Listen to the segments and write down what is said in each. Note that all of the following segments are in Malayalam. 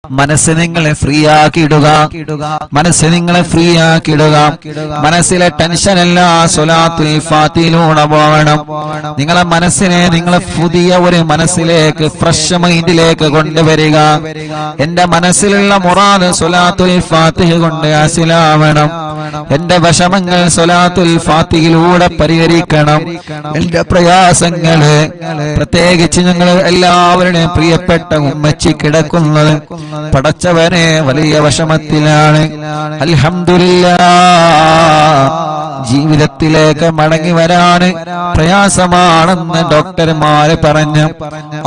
മനസ്സ് നിങ്ങളെ ഫ്രീ ആക്കിയിടുക, മനസ്സ് നിങ്ങളെ ഫ്രീ ആക്കിയിടുക. മനസ്സിലെ ടെൻഷൻ എല്ലാം സ്വലാത്തുൽ ഫാത്തിഹയിലൂടെ പോകണം. നിങ്ങളെ മനസ്സിനെ നിങ്ങളെ പുതിയ ഒരു മനസ്സിലേക്ക്, ഫ്രഷ് മൈൻഡിലേക്ക് കൊണ്ടുവരിക. എന്റെ മനസ്സിലുള്ള മുറാദ് സ്വലാത്തുൽ ഫാത്തിഹ കൊണ്ട് ഹാസിലാവണം. എന്റെ വിഷമങ്ങൾ സ്വലാത്തുൽ ഫാത്തിഹയിലൂടെ പരിഹരിക്കണം. എന്റെ പ്രയാസങ്ങള്, പ്രത്യേകിച്ച് ഞങ്ങൾ എല്ലാവരുടെയും പ്രിയപ്പെട്ട ഉമ്മച്ചി കിടക്കുന്നത് പടച്ചവനെ വലിയ വിഷമത്തിലാണ്. അൽഹംദുലില്ലാഹ്, ജീവിതത്തിലേക്ക് മടങ്ങി വരാന് പ്രയാസമാണെന്ന് ഡോക്ടർമാര് പറഞ്ഞു.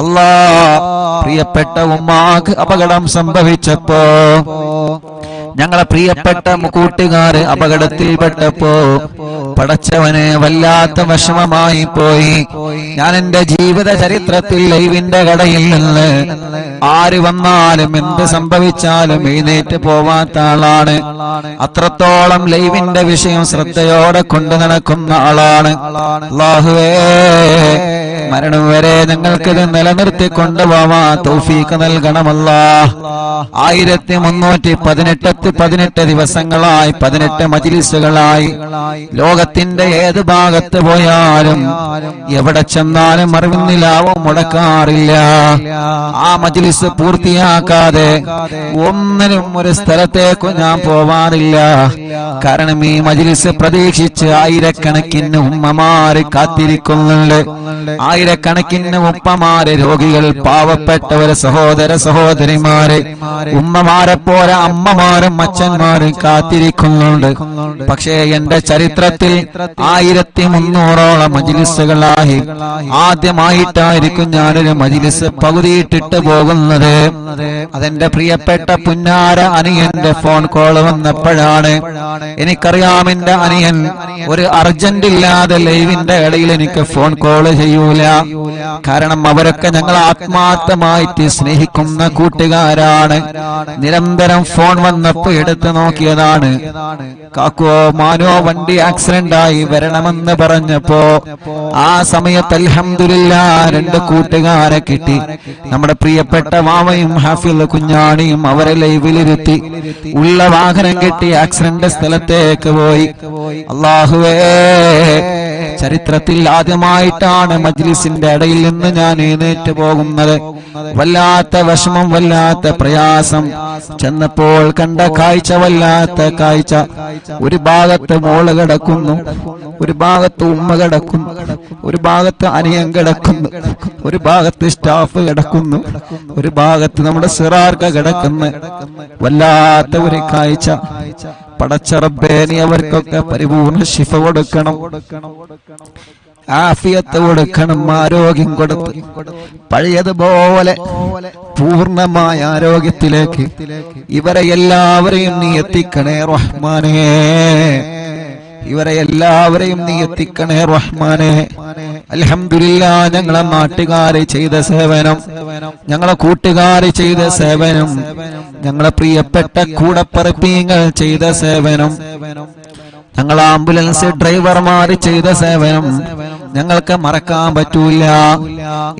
അല്ലാഹ്, പ്രിയപ്പെട്ട ഉമ്മാക്ക് അപകടം സംഭവിച്ചപ്പോ, ഞങ്ങളെ പ്രിയപ്പെട്ട കൂട്ടുകാര് അപകടത്തിൽപ്പെട്ടപ്പോ പടച്ചവനെ വല്ലാത്ത വിഷമമായി പോയി. ഞാൻ എന്റെ ജീവിത ചരിത്രത്തിൽ ലൈവിന്റെ കടയിൽ നിന്ന് ആര് വന്നാലും എന്ത് സംഭവിച്ചാലും എഴുന്നേറ്റ് പോവാത്ത ആളാണ്. അത്രത്തോളം ലൈവിന്റെ വിഷയം ശ്രദ്ധയോടെ കൊണ്ടു നടക്കുന്ന ആളാണ്. അല്ലാഹുവേ, മരണം വരെ ഞങ്ങൾക്കിത് നിലനിർത്തി കൊണ്ടുപോവാൻ തൗഫീഖ് നൽകണമല്ലാഹ്. 1318 ദിവസങ്ങളായി, 18 മജ്‌ലിസുകളായി ലോകത്തിന്റെ ഏത് ഭാഗത്ത് പോയാലും എവിടെ ചെന്നാലും അറിവിന്നിലാവും മുടക്കാറില്ല. ആ മജ്‌ലിസ് പൂർത്തിയാക്കാതെ ഒന്നിനും ഒരു സ്ഥലത്തേക്കും ഞാൻ പോവാറില്ല. കാരണം ഈ മജ്‌ലിസ് പ്രതീക്ഷിച്ച് ആയിരക്കണക്കിന് ഉമ്മമാര് കാത്തിരിക്കുന്നുണ്ട്. ആയിരക്കണക്കിന് ഉപ്പമാര്, രോഗികൾ, പാവപ്പെട്ടവര്, സഹോദര സഹോദരിമാര്, ഉമ്മമാരെ പോലെ അമ്മമാരും അച്ഛന്മാരും കാത്തിരിക്കുന്നുണ്ട്. പക്ഷേ എന്റെ ചരിത്രത്തിൽ 1300ഓളം മജ്‌ലിസുകളായി ആദ്യമായിട്ടായിരിക്കും ഞാനൊരു മജ്‌ലിസ് പകുതിയിട്ടിട്ട് പോകുന്നത്. അതെന്റെ പ്രിയപ്പെട്ട പുന്നാര അനിയന്റെ ഫോൺ കോൾ വന്നപ്പോഴാണ്. എനിക്കറിയാം എന്റെ അനിയൻ ഒരു അർജന്റ് ഇല്ലാതെ ലൈവിന്റെ ഇടയിൽ എനിക്ക് ഫോൺ കോൾ ചെയ്യൂല. കാരണം അവരൊക്കെ ഞങ്ങൾ ആത്മാർത്ഥമായിട്ട് സ്നേഹിക്കുന്ന കൂട്ടുകാരാണ്. നിരന്തരം ഫോൺ വന്നപ്പോ എടുത്തു നോക്കിയതാണ്. കാക്കോ മാനോ വണ്ടി ആക്സിഡന്റ് ആയി വരണമെന്ന് പറഞ്ഞപ്പോ ആ സമയത്ത് അൽഹംദുലില്ലാഹ് 2 കൂട്ടുകാരെ കിട്ടി. നമ്മുടെ പ്രിയപ്പെട്ട വാവയും ഹാഫിള് കുഞ്ഞാണിയും അവരെ ലൈവിലിരുത്തി ഉള്ള വാഹനം കെട്ടി ആക്സിഡന്റ് സ്ഥലത്തേക്ക് പോയി. അല്ലാഹുവേ, ചരിത്രത്തിൽ ആദ്യമായിട്ടാണ് മജ്‌ലിസിന്റെ ഇടയിൽ നിന്ന് ഞാൻ എഴുന്നേറ്റ് പോകുന്നത്. വല്ലാത്ത വിഷമം, വല്ലാത്ത പ്രയാസം. ചെന്നപ്പോൾ കണ്ട കാഴ്ച വല്ലാത്ത കാഴ്ച. ഒരു ഭാഗത്ത് മോള് കിടക്കുന്നു, ഒരു ഭാഗത്ത് ഉമ്മ കിടക്കുന്നു, ഒരു ഭാഗത്ത് അനിയൻ കിടക്കുന്നു, ഒരു ഭാഗത്ത് സ്റ്റാഫ് കിടക്കുന്നു, ഒരു ഭാഗത്ത് നമ്മുടെ സിറാർക്ക കിടക്കുന്നു. വല്ലാത്ത ഒരു കാഴ്ച. പടച്ച റബ്ബേ, നീ അവർക്കൊക്കെ പരിപൂർണ ശിഫ കൊടുക്കണം, ആഫിയത്ത് കൊടുക്കണം, ആരോഗ്യം കൊടുത്ത് പഴയതുപോലെ പൂർണ്ണമായ ആരോഗ്യത്തിലേക്ക് ഇവരെ എല്ലാവരെയും നീ എത്തിക്കണേ റഹ്മാനേ. ഇവരെ എല്ലാവരെയും നീ എത്തിക്കണേ റഹ്മാനേ. അൽഹംദുലില്ലാഹ്, ഞങ്ങളെ നാട്ടുകാരെ ചെയ്ത സേവനം, ഞങ്ങളെ കൂട്ടുകാരെ ചെയ്ത സേവനം, ഞങ്ങളെ പ്രിയപ്പെട്ട കൂടപ്പറപ്പീങ്ങൾ ചെയ്ത സേവനം, ഞങ്ങൾ ആംബുലൻസ് ഡ്രൈവർമാര് ചെയ്ത സേവനം ഞങ്ങൾക്ക് മറക്കാൻ പറ്റൂല.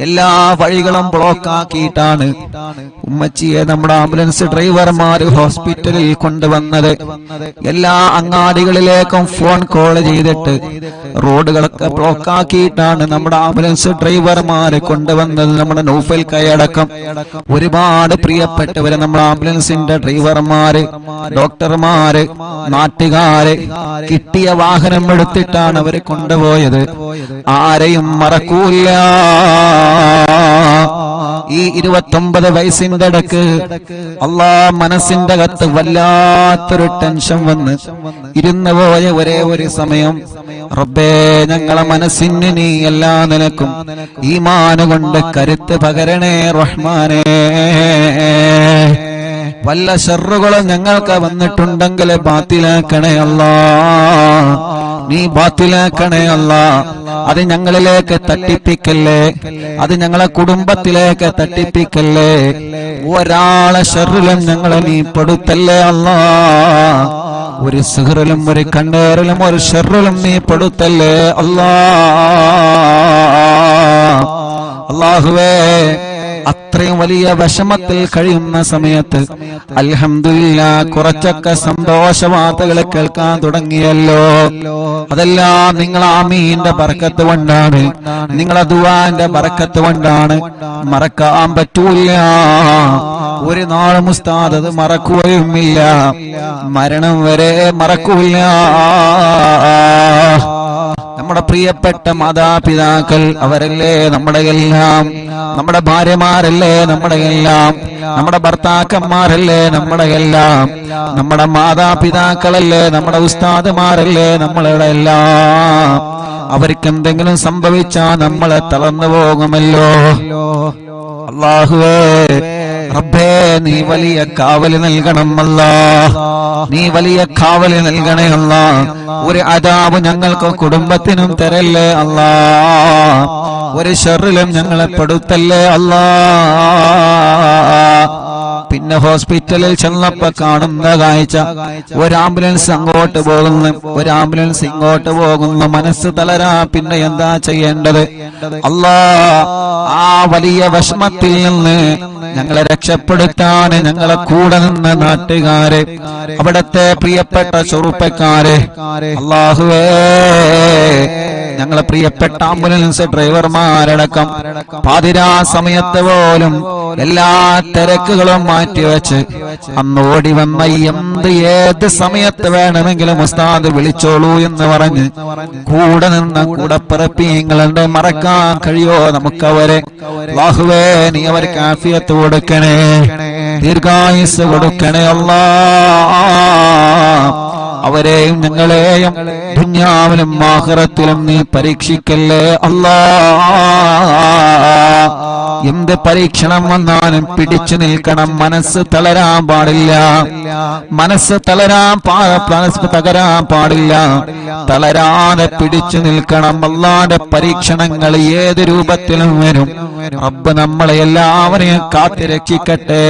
എല്ലാ വഴികളും ബ്ലോക്ക് ആക്കിയിട്ടാണ് ഉമ്മച്ചിയെ നമ്മുടെ ആംബുലൻസ് ഡ്രൈവർമാര് ഹോസ്പിറ്റലിൽ കൊണ്ടുവന്നത്. എല്ലാ അങ്ങാടികളിലേക്കും ഫോൺ കോൾ ചെയ്തിട്ട് റോഡുകളൊക്കെ ബ്ലോക്ക് ആക്കിയിട്ടാണ് നമ്മുടെ ആംബുലൻസ് ഡ്രൈവർമാരെ കൊണ്ടുവന്നത്. നമ്മുടെ നൗഫൽ കൈയടക്കം ഒരുപാട് പ്രിയപ്പെട്ടവര്, നമ്മുടെ ആംബുലൻസിന്റെ ഡ്രൈവർമാര്, ഡോക്ടർമാര്, നാട്ടുകാര് കിട്ടിയ വാഹനം എടുത്തിട്ടാണ് അവരെ കൊണ്ടുപോയത്. ആരെയും മറക്കൂല. ഈ 29 വയസ്സിന്റെ ഇടക്ക് മനസ്സിന്റെ അകത്ത് വല്ലാത്തൊരു ടെൻഷൻ വന്ന് ഇരുന്നു പോയ ഒരേ ഒരു സമയം, റബ്ബേ, ഞങ്ങളെ മനസ്സിന് നീ എല്ലാ നിലക്കും ഈമാന് കൊണ്ട് കരുത്ത് പകരണേ റഹ്മാനേ. വല്ല ശർറുകളും ഞങ്ങൾക്ക് വന്നിട്ടുണ്ടെങ്കിൽ ബാത്തിലാക്കണേ അല്ലാഹ്, നീ ബാത്തിലാക്കണേ അല്ലാഹ്. അത് ഞങ്ങളിലേക്ക് തട്ടിപ്പിക്കല്ലേ, അത് ഞങ്ങളെ കുടുംബത്തിലേക്ക് തട്ടിപ്പിക്കല്ലേ. ഒരാളെ ശർറിലും ഞങ്ങളെ നീ പെടുത്തല്ലേ അല്ലാഹ്. ഒരു സിഹറിലും ഒരു കണ്ണേറിലും ഒരു ശർറിലും നീ പെടുത്തല്ലേ അല്ലാഹ്. അല്ലാഹുവേ, അത്രയും വലിയ വിഷമത്തിൽ കഴിയുന്ന സമയത്ത് അൽഹംദുലില്ലാഹ് കുറച്ചൊക്കെ സന്തോഷ വാർത്തകൾ കേൾക്കാൻ തുടങ്ങിയല്ലോ. അതെല്ലാം നിങ്ങൾ ആമീന്റെ ബർക്കത്ത് കൊണ്ടാണ്, നിങ്ങളെ ദുആന്റെ ബർക്കത്ത് കൊണ്ടാണ്. മറക്കാൻ പറ്റൂല, ഒരു നാളും ഉസ്താദ് അത് മറക്കുകയുമില്ല, മരണം വരെ മറക്കൂല. നമ്മുടെ പ്രിയപ്പെട്ട മാതാപിതാക്കൾ അവരല്ലേ നമ്മുടെ എല്ലാം, നമ്മുടെ ഭാര്യമാരല്ലേ നമ്മുടെ എല്ലാം, നമ്മുടെ ഭർത്താക്കന്മാരല്ലേ നമ്മുടെ എല്ലാം, നമ്മുടെ മാതാപിതാക്കളല്ലേ നമ്മുടെ ഉസ്താദുമാരല്ലേ നമ്മളുടെ എല്ലാം. അവർക്ക് എന്തെങ്കിലും സംഭവിച്ചാൽ നമ്മളെ തളർന്നു പോകുമല്ലോ. അല്ലാഹുവേ റബ്ബേ നീ വലിയ കാവല് നൽകണം അല്ലാഹ്, നീ വലിയ കാവല് നൽകണേ അല്ലാഹ്. ഒരു അദാബ് ഞങ്ങൾക്ക് കുടുംബത്തിനും തരല്ലേ അല്ലാഹ്, ഒരു ശർറിലും ഞങ്ങളെ പെടുത്തല്ലേ അല്ലാഹ്. പിന്നെ ഹോസ്പിറ്റലിൽ ചെന്നപ്പോ കാണുന്ന കാഴ്ച, ഒരു ആംബുലൻസ് അങ്ങോട്ട് പോകുന്നു, ഒരു ആംബുലൻസ് ഇങ്ങോട്ട് പോകുന്നു. മനസ്സ് തളരാ, പിന്നെ എന്താ ചെയ്യേണ്ടത്? അല്ലാഹ് ആ വലിയ വിഷമത്തിൽ നിന്ന് ഞങ്ങളെ രക്ഷപ്പെടുത്താൻ ഞങ്ങളെ കൂടെ നിന്ന നാട്ടുകാരെ, അവിടത്തെ പ്രിയപ്പെട്ട ചെറുപ്പക്കാരെ, അല്ലാഹുവേ ഞങ്ങളെ പ്രിയപ്പെട്ട ആംബുലൻസ് ഡ്രൈവർമാരടക്കം പാതിരാ സമയത്ത് പോലും എല്ലാ തിരക്കുകളും മാറ്റിവെച്ച് അന്ന് ഓടി വന്ന ഏത് സമയത്ത് വേണമെങ്കിലും ഉസ്താദ് വിളിച്ചോളൂ എന്ന് പറഞ്ഞ് കൂടെ നിന്ന കൂടപ്പിറപ്പിങ്ങളുടെ മറക്കാൻ കഴിയോ നമുക്കവരെ? അല്ലാഹുവേ നീ അവർക്ക് ആഫിയത്ത് കൊടുക്കണേ, ദീർഘായുസ് കൊടുക്കണേ അല്ലാഹ്. അവരെയും ഞങ്ങളെയും ദുനിയാവിലും ആഖിറത്തിലും നീ പരീക്ഷിക്കല്ലേ അല്ലാഹ്. എന്ത് പരീക്ഷണം വന്നാലും പിടിച്ചു നിൽക്കണം, മനസ്സ് തളരാൻ പാടില്ല, മനസ്സ് തകരാൻ പാടില്ല, തളരാതെ പിടിച്ചു നിൽക്കണം. അല്ലാഹുവിന്റെ പരീക്ഷണങ്ങൾ ഏത് രൂപത്തിലും വരും. റബ്ബ് നമ്മളെ എല്ലാവരെയും കാത്തു രക്ഷിക്കട്ടെ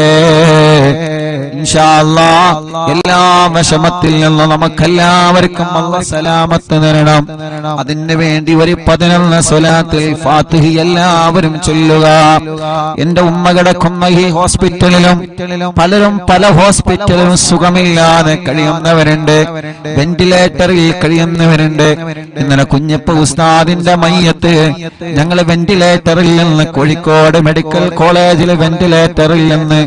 ഇൻഷാ അല്ലാഹ്. എല്ലാ വിഷമത്തിൽ നിന്നും നമുക്കെല്ലാവർക്കും അല്ലാഹ് സലാമത്ത് തരണം. അതിനു വേണ്ടി ഒരു 11 സ്വലാത്തുൽ ഫാത്തിഹ എല്ലാവരും ചൊല്ലുക. എന്റെ ഉമ്മ കിടക്കുന്ന ഈ ഹോസ്പിറ്റലിലും പലരും പല ഹോസ്പിറ്റലിലും സുഖമില്ലാതെ കഴിയുന്നവരുണ്ട്, വെന്റിലേറ്ററിൽ കഴിയുന്നവരുണ്ട്. ഇന്നലെ കുഞ്ഞപ്പ ഉസ്താദിന്റെ മയ്യത്ത് ഞങ്ങൾ വെന്റിലേറ്ററിൽ നിന്ന് കോഴിക്കോട് മെഡിക്കൽ കോളേജിലെ വെന്റിലേറ്ററിൽ നിന്ന്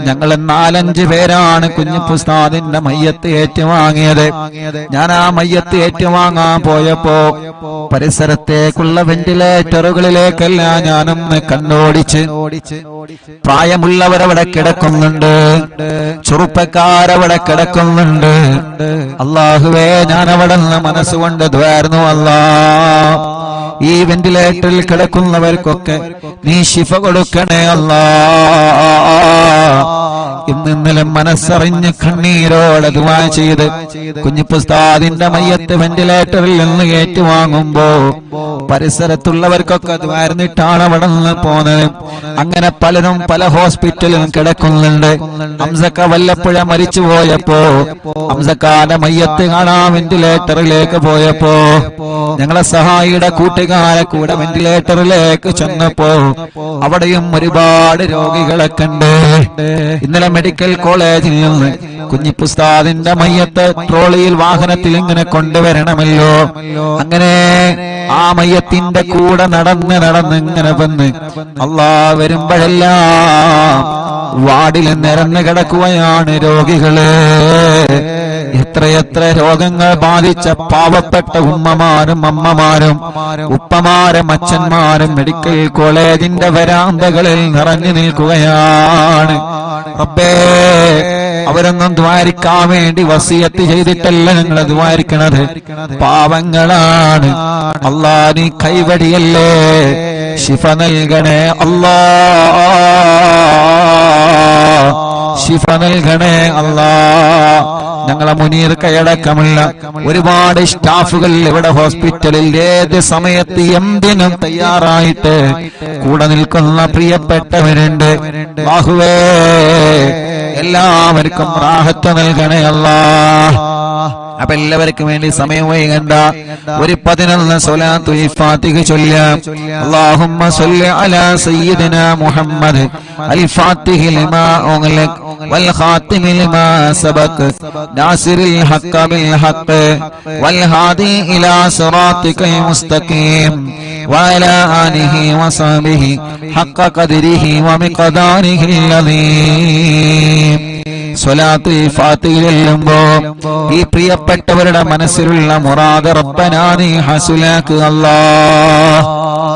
ഞങ്ങൾ 4-5 പേരാണ് കുഞ്ഞപ്പ ഉസ്താദിന്റെ മയ്യത്ത് ഏറ്റുവാങ്ങിയത്. ഞാൻ ആ മയ്യത്ത് ഏറ്റുവാങ്ങാൻ പോയപ്പോ പരിസരത്തേക്കുള്ള വെന്റിലേറ്ററുകളിലേക്കല്ല ഞാനൊന്ന് കണ്ണോടിച്ച്. പ്രായമുള്ളവരവിടെ കിടക്കുന്നുണ്ട്, ചെറുപ്പക്കാരവിടെ കിടക്കുന്നുണ്ട്. അല്ലാഹുവേ ഞാൻ അവിടെ നിന്ന് മനസ്സുകൊണ്ട് ദ്വാരുന്നു അല്ലാഹ്. ഈ വെന്റിലേറ്ററിൽ കിടക്കുന്നവർക്കൊക്കെ നീ ശിഫ കൊടുക്കണേ അല്ലാഹ്. ഇന്നലെ മനസ്സറിഞ്ഞ് കണ്ണീരോടെ ദുആ ചെയ്ത് കുഞ്ഞിപ്പുസ്താദിന്റെ മയ്യത്ത് വെന്റിലേറ്ററിൽ നിന്ന് ഏറ്റുവാങ്ങുമ്പോ പരിസരത്തുള്ളവർക്കൊക്കെ ദ്വാരന്നിട്ടാണ് അവിടെ നിന്ന് പോന്നത്. അങ്ങനെ പലരും പല ഹോസ്പിറ്റലിലും കിടക്കുന്നുണ്ട്. ഹംസക്ക വല്ലപ്പുഴ മരിച്ചു പോയപ്പോ ഹംസക്കാന്റെ മയ്യത്ത് കാണാൻ വെന്റിലേറ്ററിലേക്ക് പോയപ്പോ ഞങ്ങളെ സഹായിയുടെ കൂട്ടുകാരെ കൂടെ വെന്റിലേറ്ററിലേക്ക് ചെന്നപ്പോ അവിടെയും ഒരുപാട് രോഗികളെ കണ്ട്. ഇന്നലെ മെഡിക്കൽ കോളേജിൽ നിന്ന് കുഞ്ഞിപ്പുസ്താദിന്റെ മയ്യത്ത് ട്രോളിയിൽ വാഹനത്തിൽ ഇങ്ങനെ കൊണ്ടുവരണമല്ലോ. അങ്ങനെ ആ മയ്യത്തിന്റെ കൂടെ നടന്ന് ഇങ്ങനെ വന്ന് അല്ലാഹ് വരുമ്പോഴെല്ലാം വാർഡിൽ നിരന്ന് കിടക്കുകയാണ് രോഗികള്. എത്രയെത്ര രോഗങ്ങൾ ബാധിച്ച പാവപ്പെട്ട ഉമ്മമാരും അമ്മമാരും ഉപ്പമാരും അച്ഛന്മാരും മെഡിക്കൽ കോളേജിന്റെ വരാന്തകളിൽ നിറഞ്ഞു നിൽക്കുകയാണ്. റബ്ബേ അവരൊന്നും ദ്വാരിക്കാൻ വേണ്ടി വസിയത്ത് ചെയ്തിട്ടല്ല ഞങ്ങൾ ദ്വാരിക്കണത്, പാവങ്ങളാണ്. അല്ലാഹ് നീ കൈവടിയല്ലേ, ശിഫ നൽകണേ അല്ലാഹ്, ശിഫ നൽകണേ അല്ലാഹ്. ഞങ്ങളെ മുനീർ കൈയടക്കമുള്ള ഒരുപാട് സ്റ്റാഫുകൾ ഇവിടെ ഹോസ്പിറ്റലിൽ ഏത് സമയത്ത് എന്തിനും തയ്യാറായിട്ട് കൂടെ നിൽക്കുന്ന പ്രിയപ്പെട്ടവരുണ്ട്. അല്ലാഹുവേ എല്ലാവർക്കും റാഹത്ത് നൽകണേ അല്ലാഹ്. അപ്പൊ എല്ലാവർക്കും വേണ്ടി സമയം വൈകണ്ട, ഒരു 11 സ്വലാത്തുൽ ഫാത്തിഹ ചൊല്ലാം. അല്ലാഹുമ്മ സ്വല്ലി അലാ സയ്യിദിനാ മുഹമ്മദ് അൽ ഫാത്തിഹി ലിമാ ഉഗ്ലിഖ് വൽ ഖാതിമി ലിമാ സബഖ് നാസിറിൽ ഹഖ് ബിൽ ഹഖ് വൽ ഹാദി ഇലാ സിറാത്തിക്കൽ മുസ്തഖീം വഅലാ ആലിഹി വസഹ്ബിഹി ഹഖ് ഖദ്രിഹി വമിഖ്ദാരിഹിൽ അദീം. സ്വലാത്തുൽ ഫാത്തിഹ ചൊല്ലുമ്പോ ഈ പ്രിയപ്പെട്ടവരുടെ മനസ്സിലുള്ള മുറാദ് റബ്ബനാ നീ ഹസുലാക്ക് അല്ലാഹ്.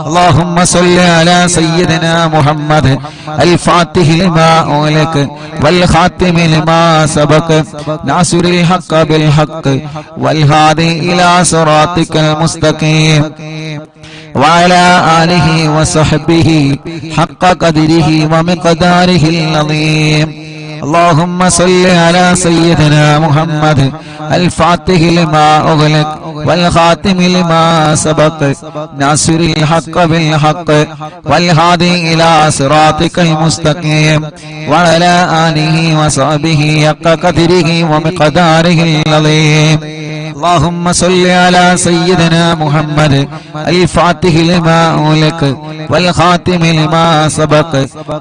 اللهم صل على سيدنا محمد الفاتح لما أغلق والخاتم لما سبق ناصر الحق بالحق والهادي إلى صراطك المستقيم وعلى آله وصحبه حق قدره ومقداره العظيم. اللهم صل على سيدنا محمد الفاتح لما أغلق والخاتم لما سبق ناصر الحق بالحق والهادي إلى صراطك المستقيم وعلى آله وصحبه حق قدره ومقداره العظيم. اللهم صل على سيدنا محمد الفاتح لما أغلق والخاتم لما سبق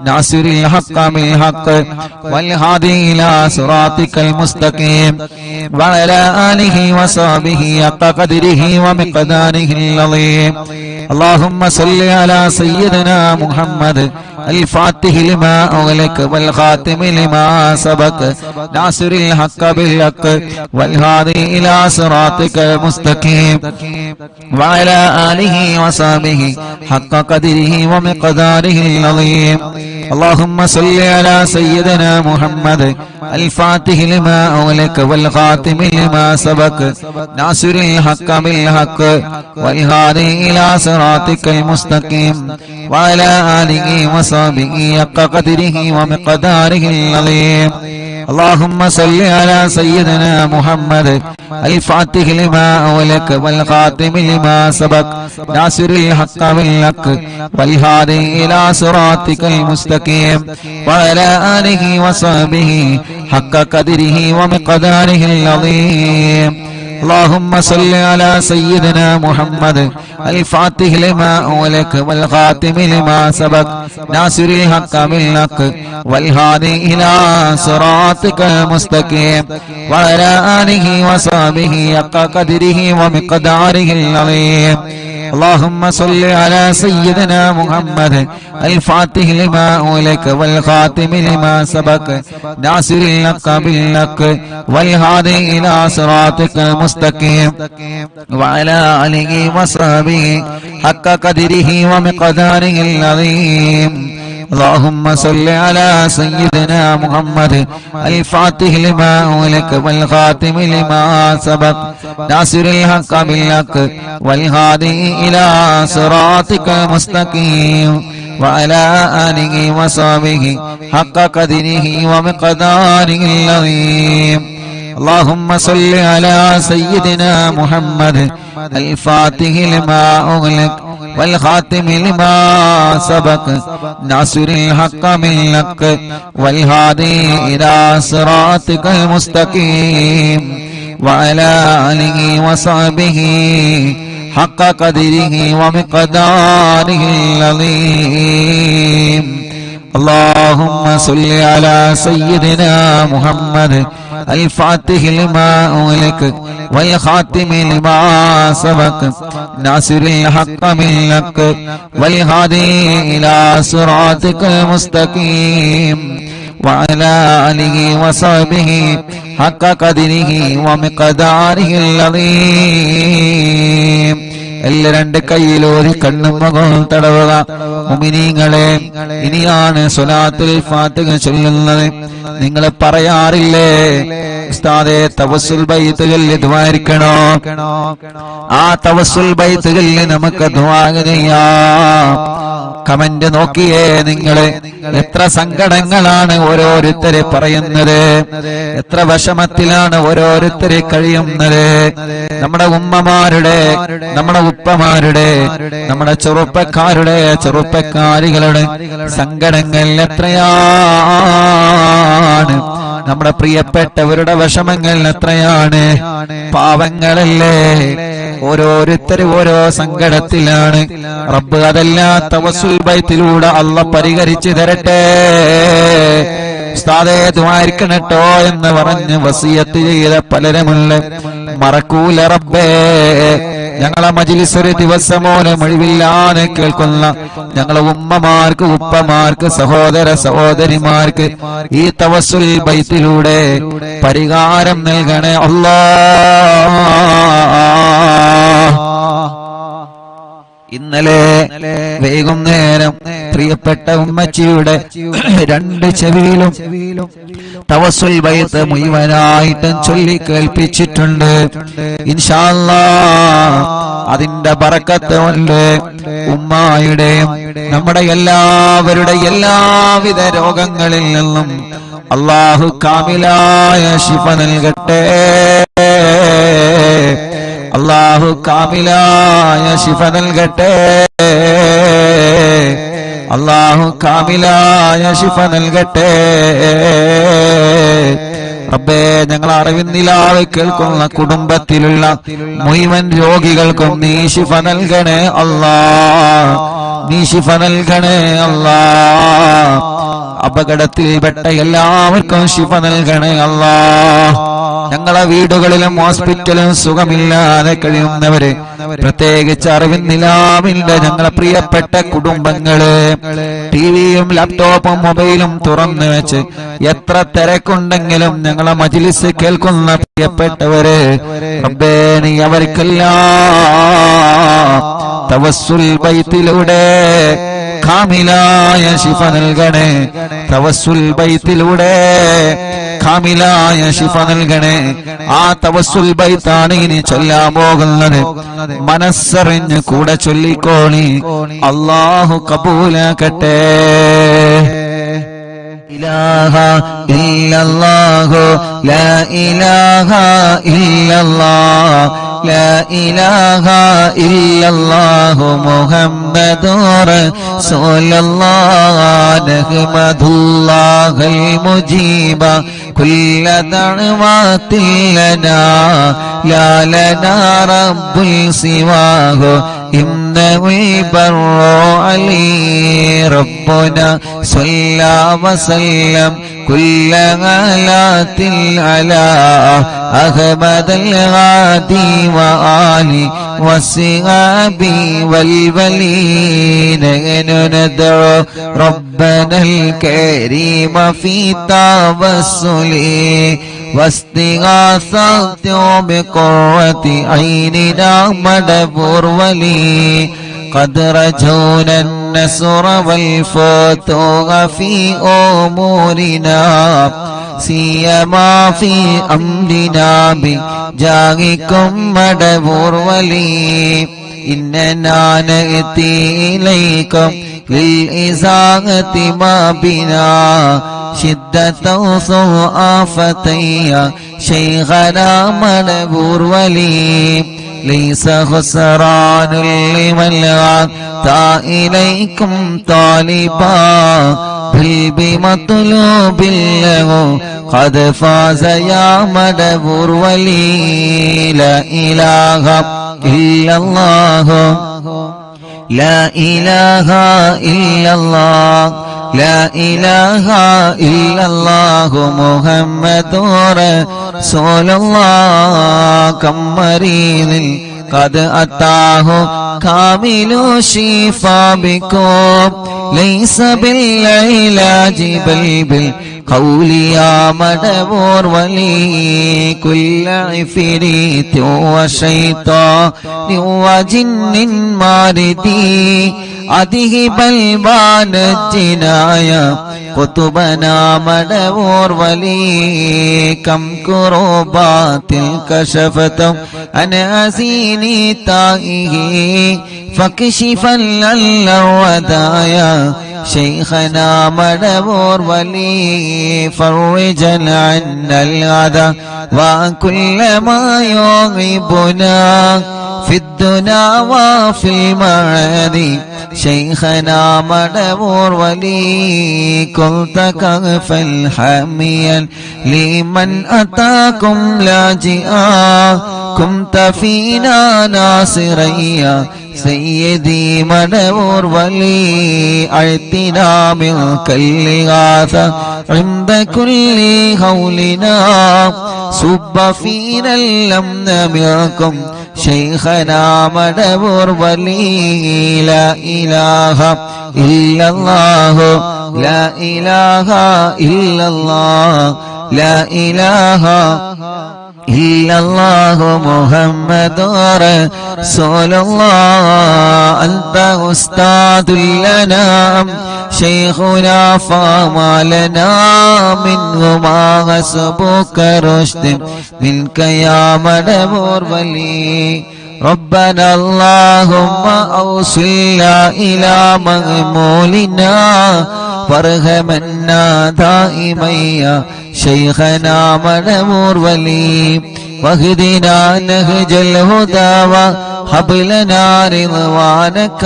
ناصر الحق بالحق والهادي إلى صراطك المستقيم وعلى آله وصحبه حق قدره ومقداره العظيم. اللهم صل على سيدنا محمد الفاتح لما أغلق والخاتم لما سبق ناصر الحق بالحق والهادي إلى صراطك المستقيم وعلى آله وصحبه حق قدره ومقداره العظيم. اللهم صل على سيدنا محمد الفاتح لما أغلق والخاتم لما سبق ناصر الحق بالحق والهادي إلى صراطك المستقيم وعلى آله وصحبه حق قدره ومقداره العظيم. اللهم صل على سيدنا محمد الفاتح لما أغلق والخاتم لما سبق ناصر الحق بالحق والهادي إلى صراطك المستقيم وعلى آله وصحبه حق قدره ومقداره العظيم. اللهم صل على سيدنا محمد الفاتح لما أغلق والخاتم لما سبق ناصر الحق بالحق والهادي إلى صراطك المستقيم وعلى آله وصحبه حق قدره ومقداره العظيم. اللهم صل على سيدنا محمد الفاتح لما أغلق والخاتم لما سبق ناصر الحق بالحق والهادي إلى صراطك المستقيم وعلى آله وصحبه حق قدره ومقداره العظيم. اللهم صل على سيدنا محمد الفاتح لما أغلق والخاتم لما سبق ناصر الحق بالحق والهادي إلى صراطك المستقيم وعلى آله وصحبه حق قدره ومقداره العظيم. اللهم صل على سيدنا محمد الفاتح لما أغلق والخاتم لما سبق ناصر الحق بالحق والهادي إلى صراطك المستقيم وعلى آله وصحبه حق قدره ومقداره العظيم. اللهم صل على سيدنا محمد الفاتح لما أغلق والخاتم لما سبق ناصر الحق بالحق والهادي إلى صراطك المستقيم وعلى آله وصحبه حق قدره ومقداره العظيم. എല്ലാ രണ്ട് കൈയിലോരി കണ്ണും മുഖവും തടവുക. മുഅ്മിനീങ്ങളെ, ഇനിയാണ് സ്വലാത്തുൽ ഫാത്തിഹ ചൊല്ലുന്നത്. നിങ്ങൾ പറയാറില്ലേ ഉസ്താദേ തവസ്സുൽ ബൈത്ത് ചൊല്ലി ദുആ ഇരിക്കണോ? ആ തവസ്സുൽ ബൈത്ത് ചൊല്ലി നമുക്ക് ദുആ ചെയ്യാം. കമന്റ് നോക്കിയേ നിങ്ങള്, എത്ര സങ്കടങ്ങളാണ് ഓരോരുത്തരെ പറയുന്നത്, എത്ര വിഷമത്തിലാണ് ഓരോരുത്തരെ കഴിയുന്നത്. നമ്മുടെ ഉമ്മമാരുടെ, നമ്മുടെ ഉപ്പമാരുടെ, നമ്മുടെ ചെറുപ്പക്കാരികളുടെ സങ്കടങ്ങൾ എത്രയാണ്. നമ്മുടെ പ്രിയപ്പെട്ടവരുടെ വിഷമങ്ങൾ എത്രയാണ്. പാവങ്ങളല്ലേ, ഓരോരുത്തരും ഓരോ സങ്കടത്തിലാണ്. റബ്ബ് അതെല്ലാം തവസ്സുൽ ബൈത്തിലൂടെ അല്ലാഹ് പരിഹരിച്ചു തരട്ടെ. ഉസ്താദേ ദുആയിരിക്കണട്ടോ എന്ന് പറഞ്ഞ് വസിയത്ത് ചെയ്ത പലരുമുണ്ട്. മറക്കൂല റബ്ബേ. ഞങ്ങളെ മജ്ലിസ് ഒരു ദിവസം പോലും ഒഴിവില്ലാതെ കേൾക്കുന്ന ഞങ്ങളെ ഉമ്മമാർക്ക്, ഉപ്പമാർക്ക്, സഹോദര സഹോദരിമാർക്ക് ഈ തവസ്സുൽ ബൈത്തിലൂടെ പരിഹാരം നൽകണേ അല്ലാഹ്. ഇന്നലെ വൈകുന്നേരം പ്രിയപ്പെട്ട ഉമ്മച്ചിയുടെ 2 ചെവിയിലും തവസ്സുൽ ബൈത്ത് മുഴുവനായിട്ടും ചൊല്ലി കേൾപ്പിച്ചിട്ടുണ്ട്. ഇൻഷാ അല്ലാഹ് അതിന്റെ ബറക്കത്ത് കൊണ്ട് ഉമ്മായുടെയും നമ്മുടെ എല്ലാവരുടെ എല്ലാവിധ രോഗങ്ങളിൽ നിന്നും അല്ലാഹു കാമിലായ ശിഫ നൽകട്ടെ. അല്ലാഹു കാമിലായ ശിഫ നൽകട്ടെ. അല്ലാഹു കാമിലായ ശിഫ നൽകട്ടെ. റബ്ബേ, ഞങ്ങൾ അറിവിന്നിലാതെ കേൾക്കുന്ന കുടുംബത്തിലുള്ള മുഴുവൻ രോഗികൾക്കും നീ ശിഫ നൽകണേ അല്ലാഹ്. നീ ശിഫ നൽകണേ അല്ലാഹ്. അപകടത്തിൽപ്പെട്ട എല്ലാവർക്കും ശിഫ നൽകണേ അല്ലാഹ്. ഞങ്ങളെ വീടുകളിലും ഹോസ്പിറ്റലും സുഖമില്ലാതെ കഴിയുന്നവര്, പ്രത്യേകിച്ച് അറിവിന്നിലാവിന്റെ ഞങ്ങളെ പ്രിയപ്പെട്ട കുടുംബങ്ങള്, ടിവിയും ലാപ്ടോപ്പും മൊബൈലും തുറന്നു വെച്ച് എത്ര തിരക്കുണ്ടെങ്കിലും ഞങ്ങളെ മജ്ലിസ് കേൾക്കുന്ന പ്രിയപ്പെട്ടവര്, റബ്ബേ നീ അവർക്കെല്ലാം തവസ്സുൽ ബൈത്തിലൂടെ കാമിലായ ശിഫ നൽകണേ. തവസ്സുൽ ബൈത്തിലൂടെ കാമിലായ ശിഫ നൽകണേ. ആ തവസ്സുൽ ബൈത്താണ് ഇനി ചൊല്ലാൻ പോകുന്നത്. മനസ്സറിഞ്ഞ് കൂടെ ചൊല്ലിക്കോളി. അല്ലാഹു കബൂലാക്കട്ടെ. ഇലാഹ ഇല്ലല്ലാഹു ലാ ഇലാഹ ഇല്ലല്ലാഹ് ലാ ഇലാഹ ഇല്ലല്ലാഹു മുഹമ്മദുർ റസൂലുള്ളാഹ് നഹ്മദുല്ലാഹൽ മുജീബ കുല്ല ദഅവാതിൽ ലനാ ലാ ലനാ റബ്ബുൽ സിവാഹു ഇന്നഹുൽ ബർറു അലീ റബ്ബുനാ സ്വല്ലാ വസല്ലം കുല്ല ഗലാത്തിൽ അലാ അഹ്മദൽ ഗാദി വആലി വസ്സഹാബി വൽവലീന നദഉ റബ്ബനൽ കരീമ ഫീ തവസ്സുലി واستغاثة بقرة عيننا مدبر ولي قد رجونا النصر والفتوح في أمورنا سيما في أمرنا بجاهكم مدبر ولي إننا نأتي إليكم للإزاغة ما بنا شدة آفتي شيخنا مدبور ولي ليس خسران لمن أتى إليكم طالبا بل بمطلوب له قد فاز يا مدبور ولي لا إله إلا الله لا إله إلا الله لا إله إلا الله محمد رسول الله كم مريض قد أتاه كامل الشفاء بكم ليس بالعلاج بل بالقول يا مدبور ولي كل عفريت وشيطان وجن ماردي أذهب البان الجنايا قطبنا مدبور ولي كم كروبات كشفتم عن أزيني تائه فكشفا للودايا شيخنا مدبور ولي فرجا عنا العذى وكل ما يغيبنا في الدنا وفي المعادي شيخنا مدبور ولي كنت كغفا حاميا لمن أتاكم لاجئا كنت فينا ناصريا سيدي مدبور ولي أعطنا منك الإغاثة عند كل هولنا صب فينا الأمن منكم شيخنا مدبور ولي لا إله إلا الله لا إله إلا الله لا إله إلا الله محمد رسول الله أنت أستاذ لنا شيخنا فما لنا منه ما حسبك رشد منك يا مدبور ولي ربنا اللهم أوصلنا إلى مغمولنا وارحمنا دائما يا شيخنا مدبور ولي واهدنا نهج الهدى وهب لنا رضوانك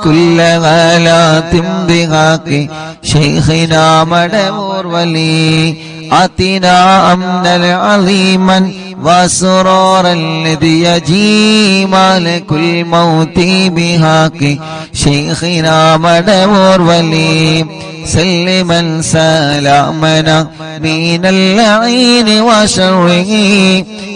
كل غلات بحق شيخنا مدبور ولي آتنا أمنا عظيما وسرورا الذي يجي مالك الموت بحق شيخنا مدبور ولي سلما سلامنا من اللعين وشره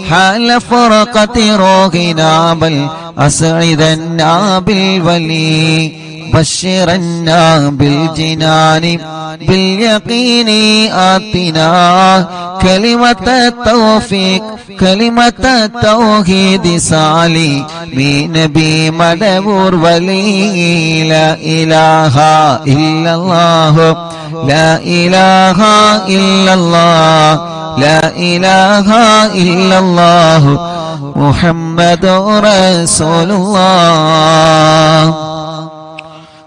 حال فرقة روحنا بل أسعدنا بالولي بشرنا بالجنان باليقين آتنا كلمة التوفيق كلمة التوحيد سالي من نبي مدبور ولي لا إله إلا الله لا إله إلا الله لا إله إلا الله محمد رسول الله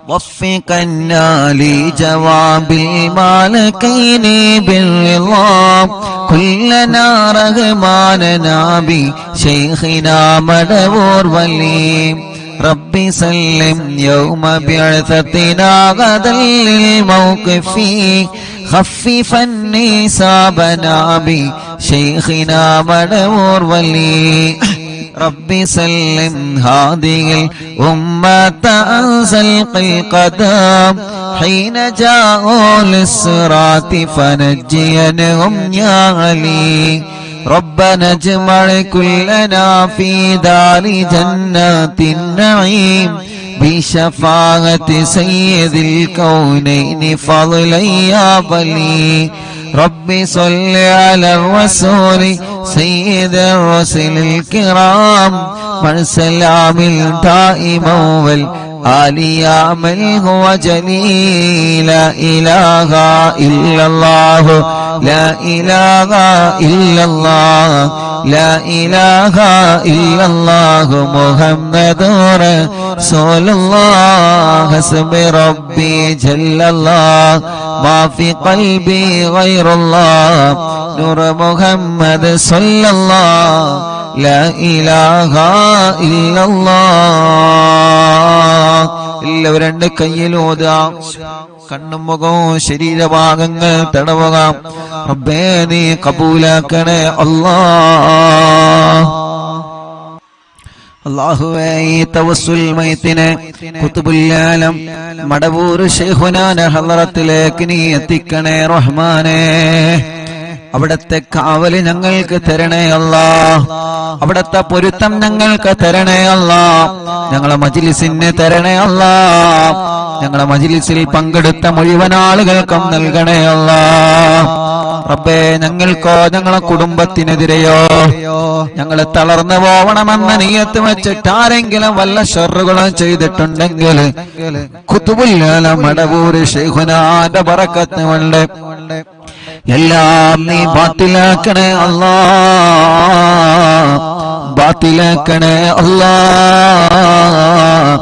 وفقنا لجواب المالكين بالرضا كلنا رغماننا بشيخنا مدبور ولي ربي سلم يوم بعثتنا غدا للموقف خففا نسابنا بشيخنا مدبور ولي ربي سلم هذه الأمة أنزل القدام حين جاءوا للصراط فنجينهم يا علي ربنا اجمع كلنا في دار جنات النعيم بشفاعة سيد الكونين فضلا يا بلي ربي صل على الرسول سيد الرسل الكرام من سلام دائما والآل يا من هو جليل لا إله إلا الله لا إله إلا الله لا إله إلا الله محمد رسول الله حسب ربي جل الله ما في قلبي غير الله نور محمد صلى الله لا إله إلا الله എല്ലാവരും രണ്ട് കയ്യിലോതാം കണ്ണും മുഖവും ശരീരഭാഗങ്ങൾ തടവുക റബ്ബേ നീ കബൂലാക്കണേ അല്ലാഹ് അല്ലാഹുവേ ഈ തവസ്സുൽ മൈത്തിനെ ഖുതുബുൽ ആലം മടവൂർ ശൈഖുനാന്റെ ഹളറത്തിലേക്ക് നീ എത്തിക്കണേ റഹ്മാനേ അവിടത്തെ കാവല് ഞങ്ങൾക്ക് തരണേ അല്ലാഹ് അവിടത്തെ പൊരുത്തം ഞങ്ങൾക്ക് തരണേ അല്ലാഹ് ഞങ്ങളെ മജ്ലിസിന് തരണേ അല്ലാഹ് ഞങ്ങളെ മജ്ലിസിൽ പങ്കെടുത്ത മുഴുവൻ ആളുകൾക്കും നൽകണേ അല്ലാഹ് റബ്ബേ ഞങ്ങൾക്കോ ഞങ്ങളെ കുടുംബത്തിനെതിരെയോ ഞങ്ങൾ തളർന്നു പോവണമെന്ന നിയത്ത് വെച്ചിട്ട് ആരെങ്കിലും വല്ല ഷർറുകളും ചെയ്തിട്ടുണ്ടെങ്കിൽ ഖുതുബുൽ ആലം മടവൂർ ശൈഖുനാന്റെ ബറക്കത്ത് കൊണ്ട് എല്ലാം നീ ബാത്തിലാക്കണേ അല്ലാഹ് ബാത്തിലാക്കണേ അല്ലാഹ്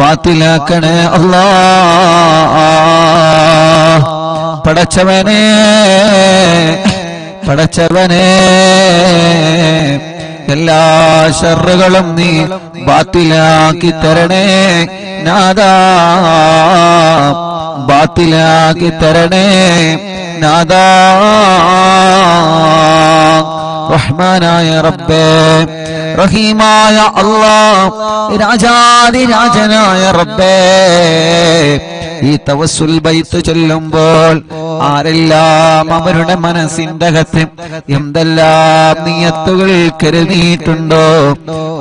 ബാത്തിലാക്കണേ അല്ലാഹ് പടച്ചവനേ പടച്ചവനേ എല്ലാ ശർറുകളും നീ ബാത്തിലാക്കി തരണേ നാദാ, ബാത്തിലാക്കി തരണേ നാദാ. റഹ്മാനായ റബ്ബേ, റഹീമായ അല്ലാഹ്, രാജാധിരാജനായ റബ്ബേ, ഈ തവസ്സുൽ ബൈത്ത് ചൊല്ലുമ്പോൾ ആരെല്ലാം അവരുടെ മനസ്സിന്റെ അകത്ത് എന്തെല്ലാം നിയത്തുകൾ കരുതിയിട്ടുണ്ടോ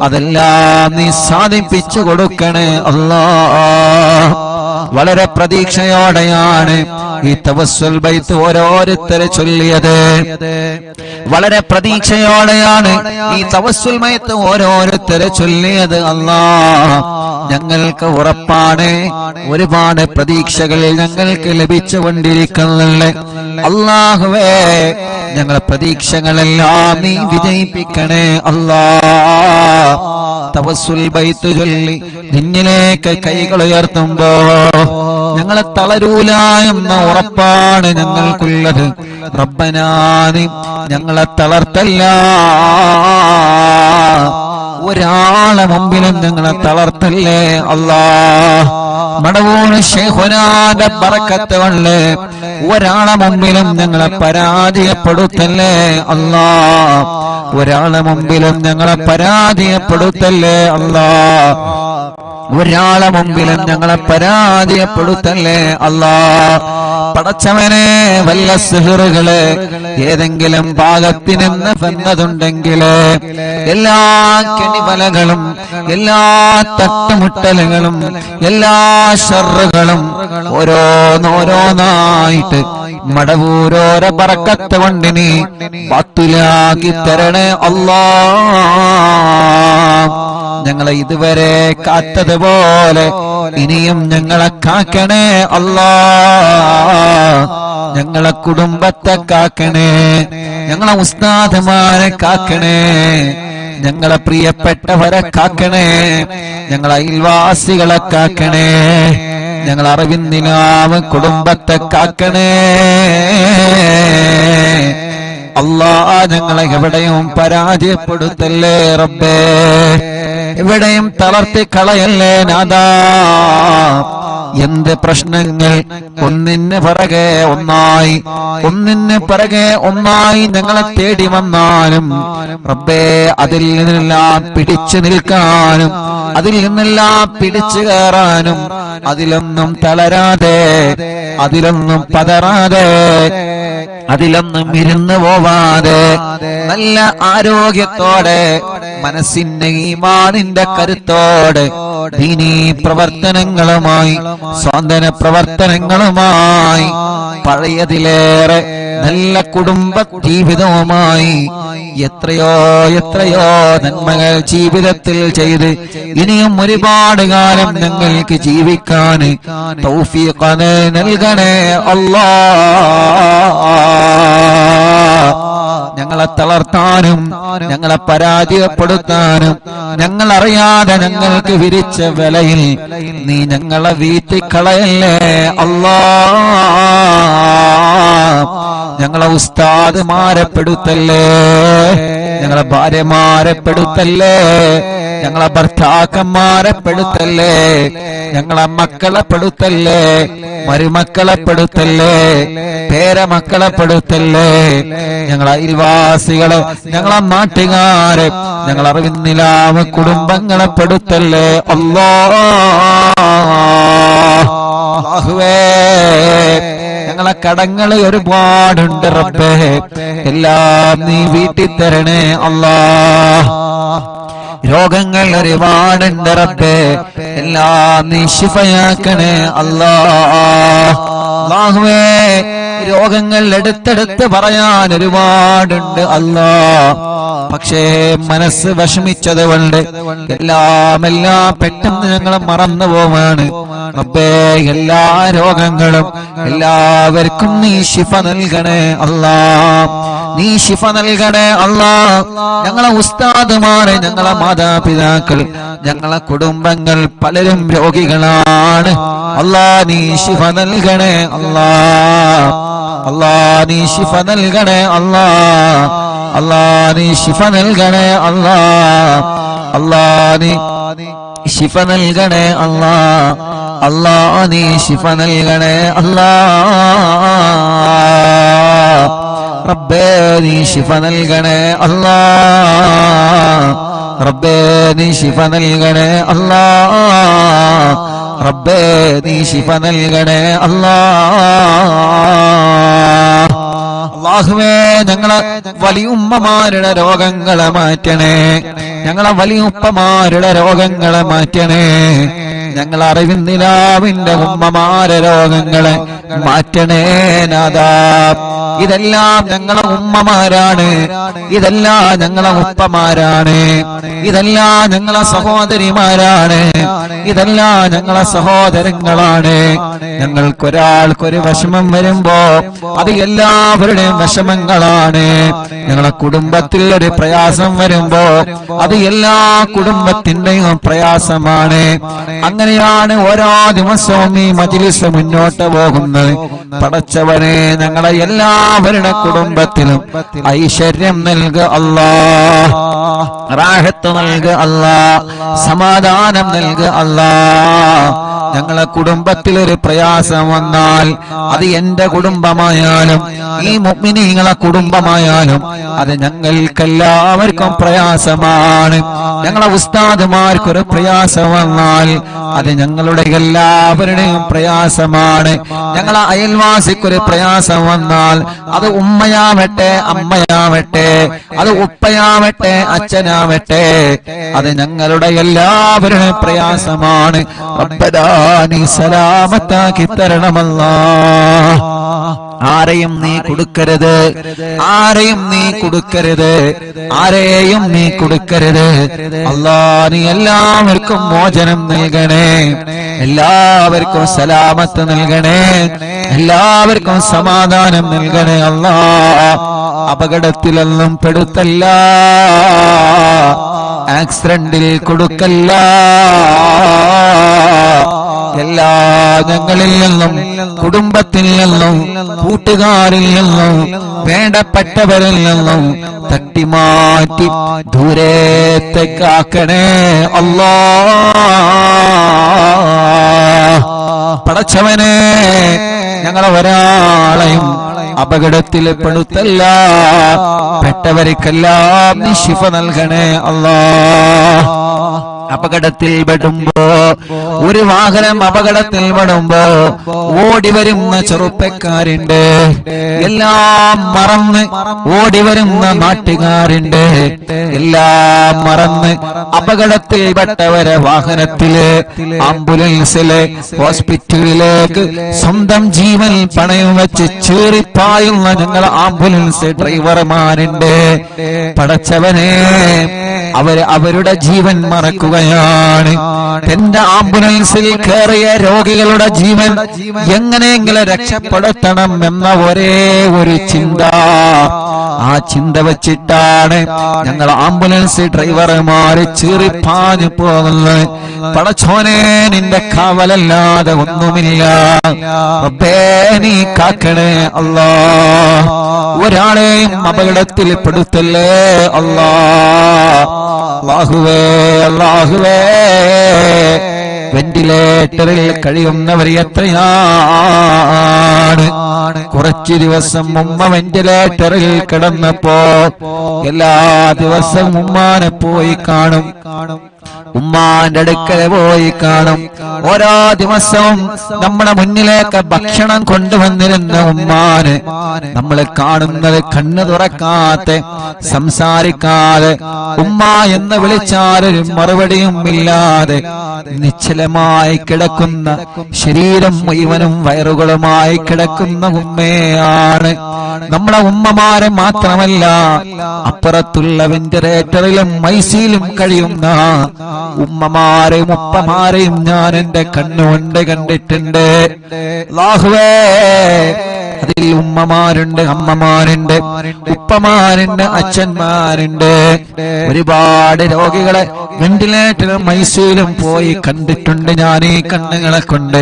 അതെല്ലാം നീ സാധിപ്പിച്ചു കൊടുക്കണേ അല്ലാഹ്. വളരെ പ്രതീക്ഷയോടെയാണ് ഈ തവസ്സുൽ ബൈത്ത് ഓരോരുത്തരെ ചൊല്ലിയത്. വളരെ പ്രതീക്ഷയോടെയാണ് ഈ തവസ്സുൽ ബൈത്ത് ഓരോരുത്തരെ ചൊല്ലിയത്. അല്ലാഹ്, ഞങ്ങൾക്ക് ഉറപ്പാണ് ഒരുപാട് പ്രതീക്ഷകൾ ഞങ്ങൾക്ക് ലഭിച്ചുകൊണ്ടിരിക്കുന്നുണ്ട്. അല്ലാഹുവേ, ഞങ്ങളെ പ്രതീക്ഷകളെല്ലാം നീ വിജയിപ്പിക്കണേ അല്ലാഹ്. തവസ്സുൽ ബൈത്ത് ചൊല്ലി നിന്നിലേക്ക് കൈകൾ ഉയർത്തുമ്പോ ഞങ്ങളെ തളരൂല എന്ന ഉറപ്പാണ് ഞങ്ങൾക്കുള്ളത്. റബ്ബനാ, നീ ഞങ്ങളെ തളർത്തല്ല, ഒരാളെ മുമ്പിലും ഞങ്ങളെ തളർത്തല്ലേ അല്ലാഹ്. മടവൂർ ശൈഖുനാന്റെ ബറക്കത്ത് കൊണ്ട് ഒരാളെ മുമ്പിലും ഞങ്ങളെ പരാജയപ്പെടുത്തല്ലേ അല്ലാഹ്. ഒരാളെ മുമ്പിലും ഞങ്ങളെ പരാജയപ്പെടുത്തല്ലേ അല്ലാഹ്. ഒരാളെ മുമ്പിലും ഞങ്ങളെ പരാജയപ്പെടുത്തല്ലേ അല്ലാഹ്. പടച്ചവനെ, വല്ല സിഹറുകള് ഏതെങ്കിലും ഭാഗത്തിനെന്ന് വന്നതുണ്ടെങ്കിൽ എല്ലാ കെണിവലകളും എല്ലാ തട്ടുമുട്ടലുകളും എല്ലാ ശർറുകളും ഓരോന്നോരോന്നായിട്ട് മടവൂരോരോ ബറക്കത്ത് കൊണ്ട് നീ ബാത്തിലാക്കി തരണേ അല്ലാഹ്. ഞങ്ങളെ ഇതുവരെ കാത്തതുപോലെ ഇനിയും ഞങ്ങളെ കാക്കണേ അല്ലാഹ്. ഞങ്ങളെ കുടുംബത്തെ കാക്കണേ, ഞങ്ങളെ ഉസ്താദുമാരെ കാക്കണേ, ഞങ്ങളെ പ്രിയപ്പെട്ടവരെ കാക്കണേ, ഞങ്ങളെ അയൽവാസികളെ കാക്കണേ, ഞങ്ങളെ അറിവിന്ദിനാവ് കുടുംബത്തെ കാക്കണേ അല്ലാഹ്. ഞങ്ങളെ എവിടെയും പരാജയപ്പെടുത്തല്ലേ റബ്ബേ, എവിടെയും തളർത്തി കളയല്ലേ നാദാ. എന്ത് പ്രശ്നങ്ങൾ ഒന്നിന് പിറകെ ഒന്നായി ഒന്നിന് പിറകെ ഒന്നായി ഞങ്ങളെ തേടി വന്നാലും റബ്ബേ, അതിൽ നിന്നെല്ലാം പിടിച്ചു നിൽക്കാനും അതിൽ നിന്നെല്ലാം പിടിച്ചു കയറാനും അതിലൊന്നും തളരാതെ അതിലൊന്നും പതറാതെ അതിലൊന്നും ഇരുന്നു പോവാതെ നല്ല ആരോഗ്യത്തോടെ മനസ്സിന്റെ ഈമാനിന്റെ കരുത്തോടെ ദീനീ പ്രവർത്തനങ്ങളുമായി സ്വാതന്ത്ര്യ പ്രവർത്തനങ്ങളുമായി പഴയതിലേറെ നല്ല കുടുംബ ജീവിതവുമായി എത്രയോ എത്രയോ നന്മകൾ ജീവിതത്തിൽ ചെയ്ത് ഇനിയും ഒരുപാട് കാലം ഞങ്ങൾക്ക് ജീവിക്കാൻ തൗഫീഖ് നൽകണേ അല്ലാഹ്. ഞങ്ങളെ തളർത്താനും ഞങ്ങളെ പരാജയപ്പെടുത്താനും ഞങ്ങളറിയാതെ ഞങ്ങൾക്ക് വിരിച്ച വിലയിൽ നീ ഞങ്ങളെ വീട്ടിക്കളയല്ലേ അല്ലാഹ്. ഞങ്ങളെ ഉസ്താദുമാരെ പെടുത്തല്ലേ, ഞങ്ങളെ ഭാര്യമാരെ പെടുത്തല്ലേ, ഞങ്ങളെ ഭർത്താക്കന്മാരെ പെടുത്തല്ലേ, ഞങ്ങളെ മക്കളെ പെടുത്തല്ലേ, മരുമക്കളെ പെടുത്തല്ലേ, പേരമക്കളെ പെടുത്തല്ലേ, ഞങ്ങളെ അയൽവാസികളെ, ഞങ്ങളെ നാട്ടുകാരെ, ഞങ്ങളെ അറിവിന്നിലാവ് കുടുംബങ്ങളെ പെടുത്തല്ലേ അല്ലാഹുവേ. ഞങ്ങളെ കടങ്ങൾ ഒരുപാടുണ്ട് റബ്ബേ, എല്ലാം നീ വീട്ടി തരണേ അല്ലാഹ്. രോഗങ്ങൾ ഒരുപാടുണ്ട് റബ്ബേ, എല്ലാം നീ ശിഫയാക്കണേ അല്ലാഹുവേ. രോഗങ്ങൾ എടുത്തെടുത്ത് പറയാൻ ഒരുപാടുണ്ട് അല്ലാഹ്, പക്ഷേ മനസ്സ് വിഷമിച്ചത് കൊണ്ട് എല്ലാം പെട്ടെന്ന് ഞങ്ങൾ മറന്നു പോവാണ് റബ്ബേ. എല്ലാ രോഗങ്ങളും എല്ലാവർക്കും നീ ശിഫ നൽകണേ അല്ലാഹ്, നീ ശിഫ നൽകണേ അല്ലാഹ്. ഞങ്ങളെ ഉസ്താദുമാരെ, ഞങ്ങളെ മാതാപിതാക്കൾ, ഞങ്ങളെ കുടുംബങ്ങൾ പലരും രോഗികളാണ് അല്ലാഹ്. നീ ശിഫ നൽകണേ അല്ലാഹ്, അല്ലാഹ് നീ ശിഫ നൽകണേ അല്ലാഹ്. അല്ലാ നീ ശിഫ നൽകണേ അല്ലാ. അല്ലാ നീ ശിഫ നൽകണേ അല്ലാ. അല്ലാ നീ ശിഫ നൽകണേ അല്ലാ. റബ്ബേ നീ ശിഫ നൽകണേ അല്ലാ. റബ്ബേ നീ ശിഫ നൽകണേ അല്ലാ. റബ്ബേ നീ ശിഫ നൽകണേ അല്ലാ. അല്ലാഹുവേ ഞങ്ങളെ വലിയുമ്മമാരുടെ രോഗങ്ങളെ മാറ്റണേ. ഞങ്ങളെ വലിയുപ്പമാരുടെ രോഗങ്ങളെ മാറ്റണേ. ഞങ്ങൾ അറിവിന്ദിലാവിന്റെ ഉമ്മമാരെ രോഗങ്ങളെ മാറ്റണേ നാഥാ. ഇതെല്ലാം ഞങ്ങളെ ഉമ്മമാരാണ്, ഇതെല്ലാം ഞങ്ങളെ ഉപ്പമാരാണ്, ഇതെല്ലാം ഞങ്ങളെ സഹോദരിമാരാണ്, ഇതെല്ലാം ഞങ്ങളെ സഹോദരങ്ങളാണ്. ഞങ്ങൾക്കൊരാൾക്കൊരു വിഷമം വരുമ്പോ അത് എല്ലാവരുടെയും വിഷമങ്ങളാണ്. ഞങ്ങളെ കുടുംബത്തിൽ ഒരു പ്രയാസം വരുമ്പോ അത് എല്ലാ കുടുംബത്തിന്റെയും പ്രയാസമാണ്. അങ്ങനെയാണ് ഓരോ ദിവസവും ഈ മജ്‌ലിസ് മുന്നോട്ട് പോകുന്നത്. പടച്ചവനെ ഞങ്ങളെ എല്ലാവരുടെ കുടുംബത്തിലും ഐശ്വര്യം നൽകുക അല്ലാ, റാഹത്ത് നൽകുക അല്ലാ, സമാധാനം നൽകുക അല്ലാ. ഞങ്ങളെ കുടുംബത്തിൽ ഒരു പ്രയാസം വന്നാൽ അത് എന്റെ കുടുംബമായാലും ഈ മുഅ്മിനീങ്ങളെ കുടുംബമായാലും അത് ഞങ്ങൾക്കെല്ലാവർക്കും പ്രയാസമാണ്. ഞങ്ങളെ ഉസ്താദുമാർക്കൊരു പ്രയാസം വന്നാൽ അത് ഞങ്ങളുടെ എല്ലാവരുടെയും പ്രയാസമാണ്. ഞങ്ങളെ അയൽവാസിക്കൊരു പ്രയാസം വന്നാൽ അത് ഉമ്മയാവട്ടെ അമ്മയാവട്ടെ, അത് ഉപ്പയാവട്ടെ അച്ഛനാവട്ടെ, അത് ഞങ്ങളുടെ എല്ലാവരുടെയും പ്രയാസമാണ്. റബ്ബനാ നീ സലാമത്താക്കി തരണമല്ലാ. ആരെയും നീ കൊടുക്കരുത്, ആരെയും നീ കൊടുക്കരുത്, ആരെയും നീ കൊടുക്കരുത്. അല്ലാ നീ എല്ലാവർക്കും മോചനം നൽകണേ, എല്ലാവർക്കും സലാമത്ത് നൽകണേ, എല്ലാവർക്കും സമാധാനം നൽകണേ. അല്ലാ അപകടത്തിലൊന്നും പെടുത്തല്ല, ആക്സിഡന്റിൽ കൊടുക്കല്ല. എല്ലാ ഞങ്ങളിൽ നിന്നും കുടുംബത്തിൽ നിന്നും കൂട്ടുകാരിൽ നിന്നും വേണ്ടപ്പെട്ടവരിൽ നിന്നും തട്ടിമാറ്റി ദൂരത്തേക്കാക്കണേ അല്ലാ. പടച്ചവനെ ഞങ്ങളെ ഒരാളെയും അപകടത്തിൽ പെടുത്തല്ല, പെട്ടവർക്കെല്ലാം നീ ശിഫ നൽകണേ അല്ലാ. അപകടത്തിൽ പെടുമ്പോ, ഒരു വാഹനം അപകടത്തിൽ പെടുമ്പോ ഓടി വരുന്ന ചെറുപ്പക്കാരുണ്ട്, എല്ലാം മറന്ന് ഓടി വരുന്ന നാട്ടുകാരുണ്ട്, എല്ലാം മറന്ന് അപകടത്തിൽ പെട്ടവരെ വാഹനത്തില് ആംബുലൻസില് ഹോസ്പിറ്റലിലേക്ക് സ്വന്തം ജീവൻ പണയം വെച്ച് ചീറിപ്പായുന്ന ഞങ്ങൾ ആംബുലൻസ് ഡ്രൈവർമാരുണ്ട്. പടച്ചവനെ അവരുടെ ജീവൻ മറക്കുകയാണ്. എന്റെ ആംബുലൻസിൽ കയറിയ രോഗികളുടെ ജീവൻ എങ്ങനെയെങ്കിലും രക്ഷപ്പെടുത്തണം എന്ന ഒരേ ഒരു ചിന്ത, ആ ചിന്ത വെച്ചിട്ടാണ് ഞങ്ങൾ ആംബുലൻസ് ഡ്രൈവർമാര് ചീറിപ്പാഞ്ഞു പോകുന്നത്. പടച്ചോനെ നിന്റെ കാവലല്ലാതെ ഒന്നുമില്ല. റബ്ബേ നീ കാക്കണേ അല്ലാ. ഒരാളെയും അപകടത്തിൽ പെടുത്തല്ലേ അല്ലാ. അല്ലാഹുവേ അല്ലാഹുവേ വെന്റിലേറ്ററിൽ കഴിയുന്നവർ എത്രയാണ്. കുറച്ചു ദിവസം ഉമ്മ വെന്റിലേറ്ററിൽ കിടന്നപ്പോ എല്ലാ ദിവസവും ഉമ്മാനെ പോയി കാണും, ഉമ്മാന്റെ അടുക്കൽ പോയി കാണും. ഓരോ ദിവസവും നമ്മുടെ മുന്നിലേക്ക് ഭക്ഷണം കൊണ്ടുവന്നിരുന്ന ഉമ്മാന് നമ്മൾ കാണുന്നത് കണ്ണു തുറക്കാതെ സംസാരിക്കാതെ ഉമ്മ എന്ന് വിളിച്ചാലൊരു മറുപടിയും ഇല്ലാതെ നിശ്ചലമായി കിടക്കുന്ന, ശരീരം മുഴുവനും വയറുകളുമായി കിടക്കുന്ന ഉമ്മയാണ്. നമ്മളെ ഉമ്മമാരെ മാത്രമല്ല, അപ്പുറത്തുള്ള വെന്റിലേറ്ററിലും ഐസിയിലും കഴിയുന്ന ഉമ്മമാരെയും ഉപ്പമാരെയും ഞാൻ എന്റെ കണ്ണുകൊണ്ട് കണ്ടിട്ടുണ്ട്. അല്ലാഹുവേ, അതിൽ ഉമ്മമാരുണ്ട്, അമ്മമാരുണ്ട്, ഉപ്പമാരുണ്ട്, അച്ഛന്മാരുണ്ട്. ഒരുപാട് രോഗികളെ വെന്റിലേറ്ററിലും ഐസിയുലും പോയി കണ്ടിട്ടുണ്ട് ഞാൻ ഈ കണ്ണുകളെ കൊണ്ട്.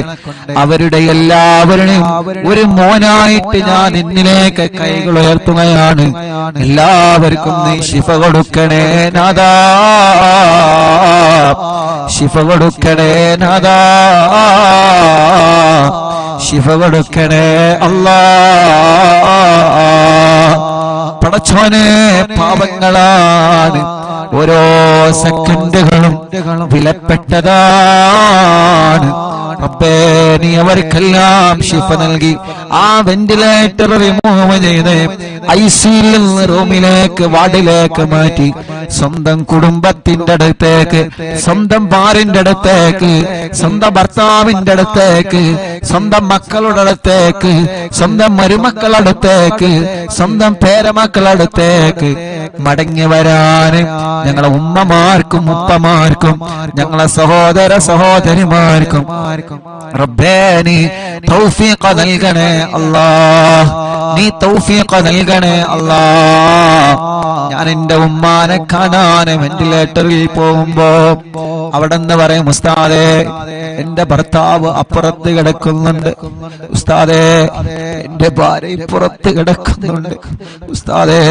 അവരുടെ എല്ലാവരുടെയും ഒരു മോനായിട്ട് ഞാൻ എന്നിലേക്ക് കൈകൾ ഉയർത്തുകയാണ്. എല്ലാവർക്കും നീ ശിഫ കൊടുക്കണേ നാഥാ, ശിഫ കൊടുക്കണേ നാഥാ, ശിഫ കൊടുക്കണേ അല്ലാ. പടച്ചോനെ, പാപങ്ങളാണ്, ഓരോ സെക്കൻഡുകളും വിലപ്പെട്ടതാണ്. റബ്ബേ, നീ അവർക്കെല്ലാം ശിഫ നൽകി ആ വെന്റിലേറ്റർ റിമൂവ് ചെയ്ത് ഐസിയിൽ നിന്ന് റൂമിലേക്ക്, വാർഡിലേക്ക് മാറ്റി സ്വന്തം കുടുംബത്തിന്റെ അടുത്തേക്ക്, സ്വന്തം ഭാര്യന്റെ അടുത്തേക്ക്, സ്വന്തം ഭർത്താവിന്റെ അടുത്തേക്ക്, സ്വന്തം മക്കളുടെ അടുത്തേക്ക്, സ്വന്തം മരുമക്കളുടെ അടുത്തേക്ക്, സ്വന്തം പേരമക്കളുടെ അടുത്തേക്ക് മടങ്ങി വരാന് ഞങ്ങളെ ഉമ്മമാർക്കും ഉപ്പമാർക്കും ഞങ്ങളെ സഹോദര സഹോദരിമാർക്കും റബ്ബേ നീ തൗഫീഖ് നൽകണേ അല്ലാഹ്, നീ തൗഫീഖ് നൽകണേ അല്ലാഹ്. ഞാൻ എന്റെ ഉമ്മാനെ കാണാൻ വെന്റിലേറ്ററിൽ പോകുമ്പോ അവിടെ നിന്ന് പറയും, ഉസ്താദേ എന്റെ ഭർത്താവ് അപ്പുറത്ത് കിടക്കുന്നുണ്ട്, ഉസ്താദേ എന്റെ ഭാര്യ പുറത്ത് കിടക്കുന്നുണ്ട്, ഉസ്താദേ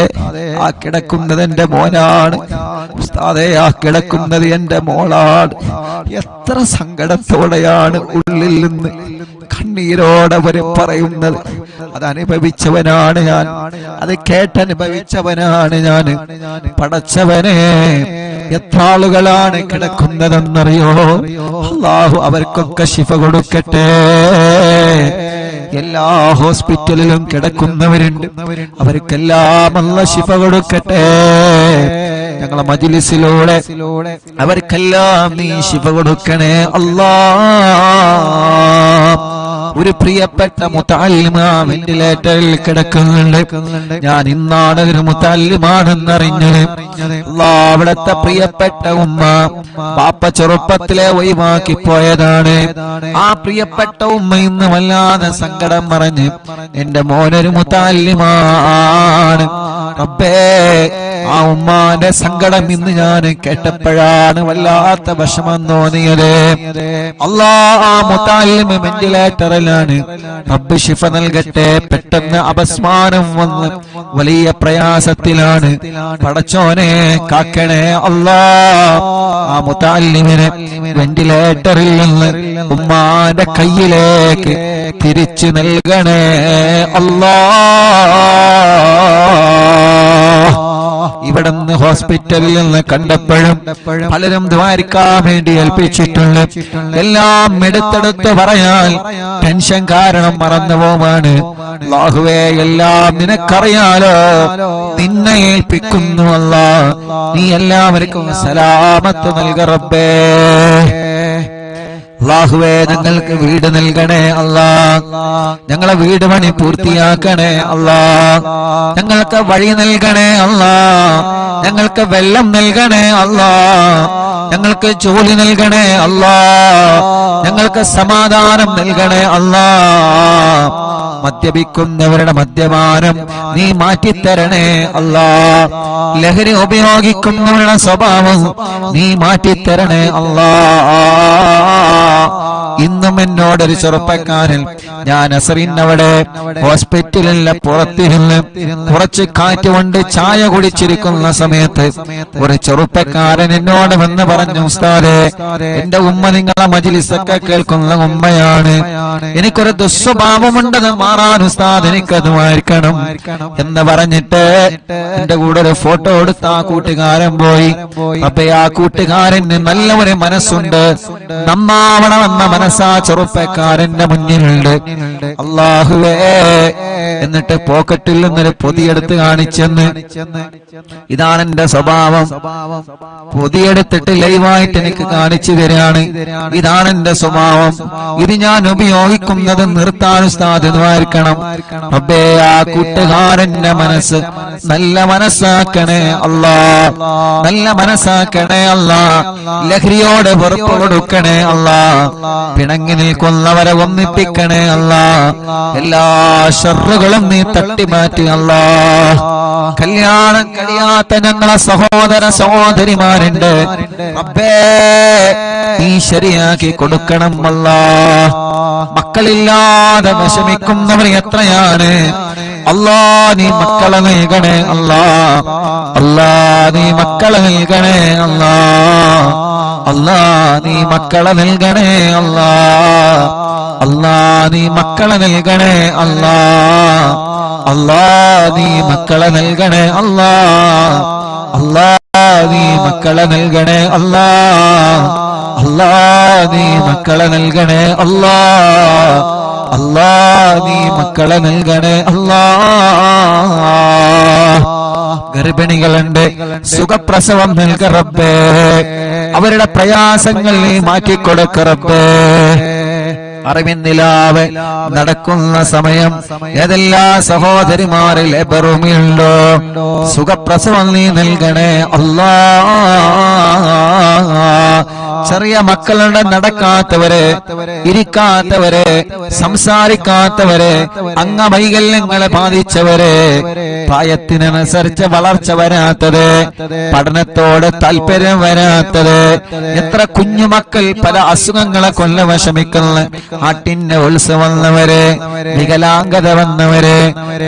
ആ കിടക്കുന്നത് എന്റെ മോനാണ്, ഉസ്താദേ ആ കിടക്കുന്നത് എന്റെ മോളാണ്. എത്ര സങ്കടത്തോടെയാണ് ഉള്ളിൽ നിന്ന് കണ്ണീരോടെ അവര് പറയുന്നത്. അത് അനുഭവിച്ചവനാണ് ഞാൻ, അത് കേട്ടനുഭവിച്ചവനാണ് ഞാൻ. പടച്ചവനെ, എത്ര ആളുകളാണ് കിടക്കുന്നതെന്നറിയോ? അല്ലാഹു അവർക്കൊക്കെ ശിഫ കൊടുക്കട്ടെ. എല്ലാ ഹോസ്പിറ്റലിലും കിടക്കുന്നവരുണ്ട്, അവർക്കെല്ലാം അല്ലാഹു ശിഫ കൊടുക്കട്ടെ. ഞങ്ങളെ മജ്‌ലിസിലൂടെ അവർക്കെല്ലാം നീ ശിഫ കൊടുക്കണേ അല്ലാഹ്. ഒരു പ്രിയപ്പെട്ട മുതഅല്ലിമ വെന്റിലേറ്ററിൽ കിടക്കുന്നുണ്ട്. ഞാൻ ഇന്നാണ് ഒരു മുതഅല്ലിമാണെന്നറിഞ്ഞത്. അവിടുത്തെ പ്രിയപ്പെട്ട ഉമ്മ പാപ്പ ചെറുപ്പത്തിലെ ഒഴിവാക്കി പോയതാണ്. ആ പ്രിയപ്പെട്ട ഉമ്മ ഇന്ന് വല്ലാതെ സങ്കടം പറഞ്ഞ് എന്റെ മോനൊരു മുതഅല്ലിമാണ്. റബ്ബേ, ആ ഉമ്മാന്റെ സങ്കടം ഇന്ന് ഞാൻ കേട്ടപ്പോഴാണ് വല്ലാത്ത വിഷമം തോന്നിയത്. അല്ലാഹ്, ആ മുതഅല്ലിമ വെന്റിലേറ്ററിലാണ്. റബ്ബ് ശിഫ നൽകട്ടെ. പെട്ടെന്ന് അപസ്മാരം വന്ന് വലിയ പ്രയാസത്തിലാണ്. പടച്ചോനെ കാക്കണേ അല്ലാഹ്. ആ മുതഅല്ലിമിനെ വെന്റിലേറ്ററിൽ നിന്ന് ഉമ്മാന്റെ കയ്യിലേക്ക് തിരിച്ചു നൽകണേ അല്ലാഹ്. ഇവിടുന്ന് ഹോസ്പിറ്റലിൽ നിന്ന് കണ്ടപ്പോഴും പലരും ദ്വാരിക്കാൻ വേണ്ടി ഏൽപ്പിച്ചിട്ടുണ്ട്. എല്ലാം എടുത്തെടുത്ത് പറയാൻ ടെൻഷൻ കാരണം മറന്നു പോവാണ്. അല്ലാഹുവേ, എല്ലാം നിനക്കറിയാലോ, നിന്നെ ഏൽപ്പിക്കുന്നു അല്ലാഹ്. നീ എല്ലാവർക്കും സലാമത്ത് നൽക റബ്ബേ. അല്ലാഹുവേ, ഞങ്ങൾക്ക് വീട് നൽകണേ അല്ലാഹ്. ഞങ്ങളെ വീട് പണി പൂർത്തിയാക്കണേ അല്ലാഹ്. ഞങ്ങൾക്ക് വഴി നൽകണേ അല്ലാഹ്. ഞങ്ങൾക്ക് വെള്ളം നൽകണേ അല്ലാഹ്. ഞങ്ങൾക്ക് ജോലി നൽകണേ അല്ലാഹ്. ഞങ്ങൾക്ക് സമാധാനം നൽകണേ അല്ലാഹ്. മദ്യപിക്കുന്നവരുടെ മദ്യപാനം നീ മാറ്റിത്തരണേ അല്ലാഹ്. ലഹരി ഉപയോഗിക്കുന്നവരുടെ സ്വഭാവം നീ മാറ്റിത്തരണേ അല്ലാഹ്. ഇന്നും എന്നോടൊരു ചെറുപ്പക്കാരൻ, ഞാൻ അസറിനവിടെ ഹോസ്പിറ്റലിലെ പുറത്തിരുന്ന് കുറച്ച് കാറ്റ് കൊണ്ട് ചായ കുടിച്ചിരിക്കുന്ന സമയത്ത് ഒരു ചെറുപ്പക്കാരൻ എന്നോട് വന്ന് പറഞ്ഞു, ഉസ്താദേ, എന്റെ ഉമ്മ നിങ്ങളെ മജ്‌ലിസൊക്കെ കേൾക്കുന്ന ഉമ്മയാണ്, എനിക്കൊരു ദുസ്വഭാവമുണ്ടത് മാറാൻ ഉസ്താദ് എനിക്കത് മാറ്റണം എന്ന് പറഞ്ഞിട്ട് എന്റെ കൂടെ ഒരു ഫോട്ടോ എടുത്ത് ആ കൂട്ടുകാരൻ പോയി. അപ്പൊ ആ കൂട്ടുകാരന് നല്ല ഒരു മനസ്സുണ്ട്, നന്നാവണമെന്ന മനസ്സാ ചെറുപ്പക്കാരന്റെ മുന്നിലുണ്ട്. അല്ലാഹുവേ, എന്നിട്ട് പോക്കറ്റിൽ നിന്നൊരു പൊതിയെടുത്ത് കാണിച്ചെന്ന്. ഇതാണ് എന്റെ സ്വഭാവം. പൊതിയെടുത്തിട്ട് ലൈവായിട്ട് എനിക്ക് കാണിച്ചു തരാണ്. ഇതാണ് എന്റെ സ്വഭാവം. ഇത് ഞാൻ ഉപയോഗിക്കുന്നത് നിർത്താൻ ഉസ്താദുമായിരിക്കണം. റബ്ബേ, ആ കൂട്ടുകാരന്റെ മനസ്സ് നല്ല മനസ്സാക്കണേ അല്ലാ, നല്ല മനസ്സാക്കണേ അല്ലാ. ലഹരിയോട് വെറുപ്പ് കൊടുക്കണേ അല്ലാ. പിണങ്ങി നിൽക്കുന്നവരെ ഒന്നിപ്പിക്കണേ അല്ലാ. എല്ലാ ശർറുകളും നീ തട്ടിമാറ്റി അല്ലാ. കല്യാണം കഴിയാത്ത ഞങ്ങളെ സഹോദര സഹോദരിമാരുണ്ട്, റബ്ബേ നീ ശരിയാക്കി കൊടുക്കണം അല്ലാ. മക്കളില്ലാതെ വിഷമിക്കുന്നവർ എത്രയാണ് അല്ലാ. നീ മക്കളെ നൽകണേ അല്ലാ. അല്ലാ നീ മക്കളെ നൽകണേ അല്ലാ. അല്ലാ നീ മക്കളെ നൽകണേ അല്ലാ. അല്ലാ നീ മക്കളെ നൽകണേ അല്ലാ. അല്ലാ നീ മക്കളെ നൽകണേ അല്ലാ. അല്ലാ നീ മക്കളെ നൽകണേ അല്ലാ. അല്ലാ നീ മക്കളെ നൽകണേ അല്ലാ. അല്ലാ നീ മക്കളെ നൽകണേ അല്ലാ. ഗർഭിണികളുണ്ട്, സുഖപ്രസവം നൽക റബ്ബേ. അവരുടെ പ്രയാസങ്ങൾ നീ മാറ്റിക്കൊടുക്ക റബ്ബേ. അറിവിന്നിലാവ് നടക്കുന്ന സമയം ഏതെല്ലാ സഹോദരിമാരിൽ എബറുമിയുണ്ടോ, സുഖപ്രസവം നീ നൽകണേ അല്ലാ. ചെറിയ മക്കളുടെ നടക്കാത്തവരെ, ഇരിക്കാത്തവരെ, സംസാരിക്കാത്തവരെ, അംഗവൈകല്യങ്ങളെ ബാധിച്ചവരെ, പ്രായത്തിനനുസരിച്ച് വളർച്ച വരാത്തത്, പഠനത്തോട് താല്പര്യം വരാത്തത്, എത്ര കുഞ്ഞുമക്കൾ പല അസുഖങ്ങളെ കൊല്ല വിഷമിക്കുന്ന, ആട്ടിന്റെ ഉത്സവം വന്നവരെ, വികലാംഗത വന്നവരെ,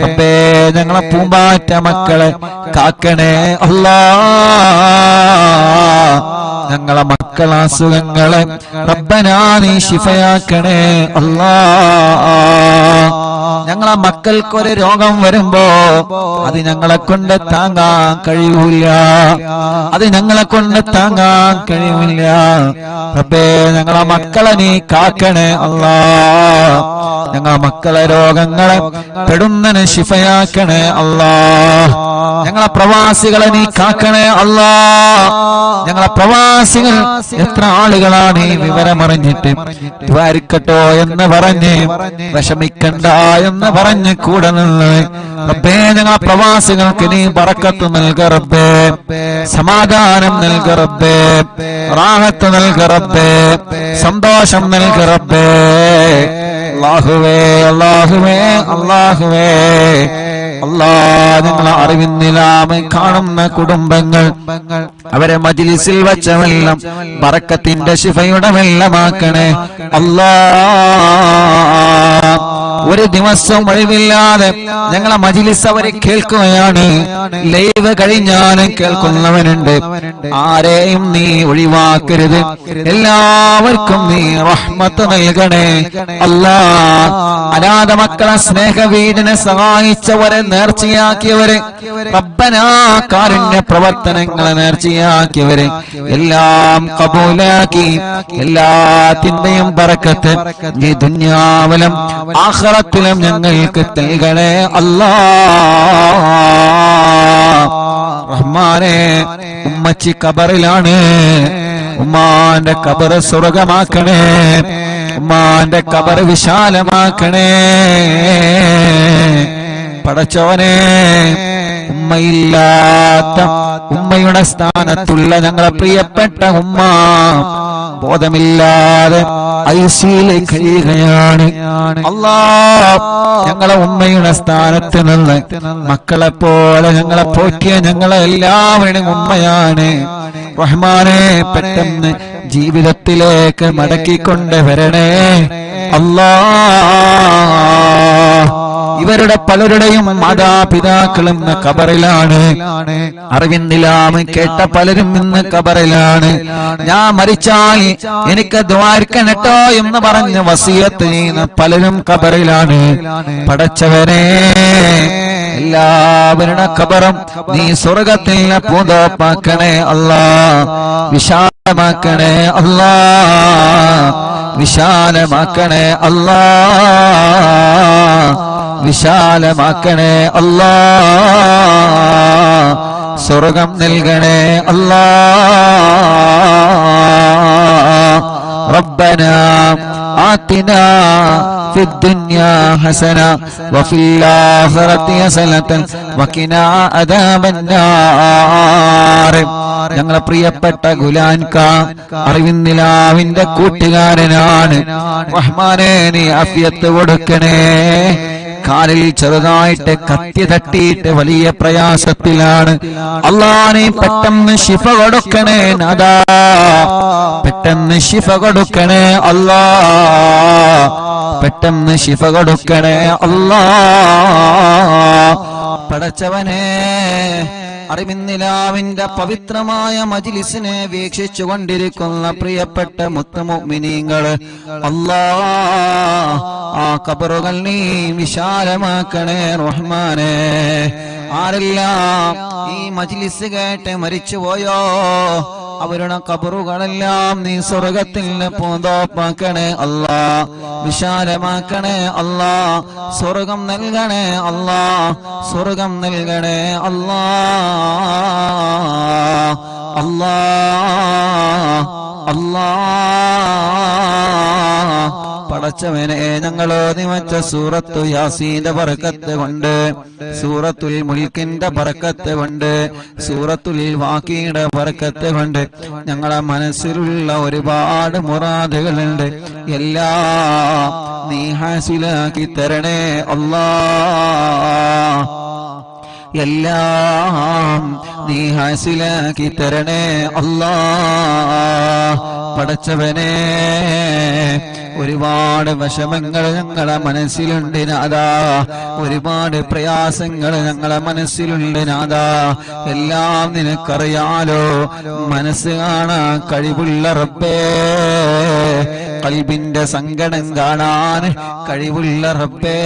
അപ്പേ ഞങ്ങളെ പൂമ്പാറ്റ മക്കളെ കാക്കണേ അല്ലാ. ഞങ്ങളെ മക്കളെ അസുഖങ്ങളെ റബ്ബനാ നീ ശിഫയാക്കണേ അല്ലാ. ഞങ്ങളെ മക്കൾക്കൊരു രോഗം വരുമ്പോ അത് ഞങ്ങളെ കൊണ്ട് താങ്ങാൻ കഴിയൂല, അത് ഞങ്ങളെ കൊണ്ട് താങ്ങാൻ കഴിയൂല. റബ്ബേ ഞങ്ങളെ മക്കളെ നീ കാക്കണേ അല്ലാ. ഞങ്ങളെ മക്കളെ രോഗങ്ങളെ പെടുന്നതിന് ശിഫയാക്കണേ അല്ലാ. ഞങ്ങളെ പ്രവാസികളെ നീ കാക്കണേ അല്ലാ. ഞങ്ങളെ പ്രവാസികൾ എത്ര ആളുകളാണ് ഈ വിവരമറിഞ്ഞിട്ട് ദ്വാരിക്കട്ടോ എന്ന് പറഞ്ഞ്, വിഷമിക്കണ്ട എന്ന് പറഞ്ഞ് കൂടെ നിന്ന് റബ്ബേ ഞങ്ങളെ പ്രവാസികൾക്ക് നീ ബറക്കത്ത് നൽക റബ്ബേ, സമാധാനം നൽക റബ്ബേ, റാഹത്ത് നൽക റബ്ബേ, സന്തോഷം നൽക റബ്ബേ. അല്ലാഹുവേ അല്ലാഹുവേ അല്ലാഹുവേ അല്ലാ, നിങ്ങളെ അറിവിന്നിലാമ കാണുന്ന കുടുംബങ്ങൾ അവരെ മജ്ലിസിൽ വെച്ച വെള്ളം ബറക്കത്തിന്റെ ശിഫയുടെ വെള്ളമാക്കണേ അല്ലാ. ഒരു ദിവസം ഒഴിവില്ലാതെ ഞങ്ങളെ മജ്ലിസ് അവരെ കേൾക്കുകയാണ്. ലൈവ് കഴിഞ്ഞാലും കേൾക്കുന്നവനുണ്ട്. ആരെയും നീ ഒഴിവാക്കരുത്, എല്ലാവർക്കും നീ റഹ്മത്ത് നൽകണേ അല്ലാ. അനാഥ മക്കളെ സ്നേഹവീടിനെ സഹായിച്ചവരെ, നേർച്ചയാക്കിയവരെ, റബ്ബനാ കാരുണ്യ പ്രവർത്തനങ്ങളെ നേർച്ചയാക്കിയവരെ എല്ലാം കബൂലാക്കി എല്ലാത്തിന്റെയും ബറക്കത്ത് ഈ ദുനിയാവിലും ആഖിറത്തിലും ഞങ്ങൾക്ക് നൽകണേ അല്ലാ. റഹ്മാനേ, ഉമ്മച്ചി ഖബറിലാണ്, ഉമ്മാന്റെ ഖബർ സ്വർഗമാക്കണേ, ഉമ്മാന്റെ ഖബർ വിശാലമാക്കണേ. പടച്ചോനെ, ഉമ്മയില്ലാത്ത ഉമ്മയുടെ സ്ഥാനത്തുള്ള ഞങ്ങളെ പ്രിയപ്പെട്ട ഉമ്മ ബോധമില്ലാതെ ഐസിയിലെ കഴിയുകയാണ് അല്ലാ. ഞങ്ങളെ ഉമ്മയുടെ സ്ഥാനത്ത് നിന്ന് മക്കളെ പോലെ ഞങ്ങളെ പോറ്റിയ ഞങ്ങളെ എല്ലാവരുടെയും ഉമ്മയാണ് റഹ്മാനെ. പെട്ടെന്ന് ജീവിതത്തിലേക്ക് മടക്കിക്കൊണ്ട് വരണേ അല്ലാ. ഇവരുടെ പലരുടെയും മാതാപിതാക്കളും ഇന്ന് ഖബറിലാണ്. അറിവിന്നിലാമ കേട്ട പലരും ഇന്ന് ഖബറിലാണ്. ഞാൻ മരിച്ചാൽ എനിക്ക് ദ്വാരിക്കണട്ടോ എന്ന് പറഞ്ഞ് വസിയത്ത് ചെയ്യുന്ന പലരും ഖബറിലാണ്. പടച്ചവനെ, എല്ലാവരുടെ ഖബറും നീ സ്വർഗത്തിൽ പൂന്തോപ്പാക്കണേ അല്ലാ, വിശാലമാക്കണേ അല്ലാ, വിശാലമാക്കണേ അല്ലാ, വിശാലമാക്കണേ അല്ലാ, സ്വർഗം നൽകണേ അല്ലാ. റബ്ബനാ ആതിനാ ഫിദ്ദുനിയാ ഹസന വഫിൽ ആഖിറതി ഹസനതൻ വഖിനാ അദാബന്നാർ. ഞങ്ങളെ പ്രിയപ്പെട്ട ഗുലാൻക അറിവിന്ദിലാവിന്റെ കൂട്ടുകാരനാണ്. റഹ്മാനേ, നീ ആഫിയത്ത് കൊടുക്കണേ. കാലിൽ ചെറുതായിട്ട് കത്തി തട്ടിയിട്ട് വലിയ പ്രയാസത്തിലാണ്. അല്ലാഹ്, നീ പെട്ടെന്ന് ശിഫ കൊടുക്കണേ നാദാ, പെട്ടെന്ന് ശിഫ കൊടുക്കണേ അല്ലാഹ്, പെട്ടെന്ന് ശിഫ കൊടുക്കണേ അല്ലാഹ്. പടച്ചവനെ, അറിവിന്നിലാവിന്റെ പവിത്രമായ മജ്ലിസിനെ വീക്ഷിച്ചു കൊണ്ടിരിക്കുന്ന പ്രിയപ്പെട്ട മുത്തുമുഅ്മിനീങ്ങള്, അല്ലാഹ്, ആ ഖബറുകൾ നീ വിശാലമാക്കണേ റഹ്മാനേ. ആരെല്ലാം ഈ മജ്ലിസ് കേട്ട് മരിച്ചുപോയോ അവരുടെ ഖബറുകളെല്ലാം നീ സ്വർഗത്തിൽ പൂന്തോപ്പാക്കണേ അല്ലാ, വിശാലമാക്കണേ അല്ലാ, സ്വർഗം നൽകണേ അല്ലാ, സ്വർഗം നൽകണേ അല്ലാ, അല്ലാ, അല്ലാ. പടച്ചവനെ, ഞങ്ങളോ നിവച്ച സൂറത്തു യാസീന്റെ ബറക്കത്ത് കൊണ്ട്, സൂറത്തുൽ മുൽക്കിന്റെ ബറക്കത്ത് കൊണ്ട്, സൂറത്തുൽ വാഖിയുടെ ബറക്കത്ത് കൊണ്ട് ഞങ്ങളെ മനസ്സിലുള്ള ഒരുപാട് മുറാദുകളുണ്ട്. എല്ലാം നീ ഹാസിലാക്കി തരണേ അല്ലാഹ്, എല്ലാം നീ ഹാസിലാക്കി തരണേ അല്ലാഹ്. പടച്ചവനെ, ഒരുപാട് വിഷമങ്ങൾ ഞങ്ങളെ മനസ്സിലുണ്ട് നാദാ, ഒരുപാട് പ്രയാസങ്ങൾ ഞങ്ങളെ മനസ്സിലുണ്ട് നാദാ. എല്ലാം നിനക്കറിയാലോ, മനസ്സ് കാണാൻ കഴിവുള്ള റബ്ബേ, ഖൽബിന്റെ സങ്കടം കാണാൻ കഴിവുള്ള റബ്ബേ,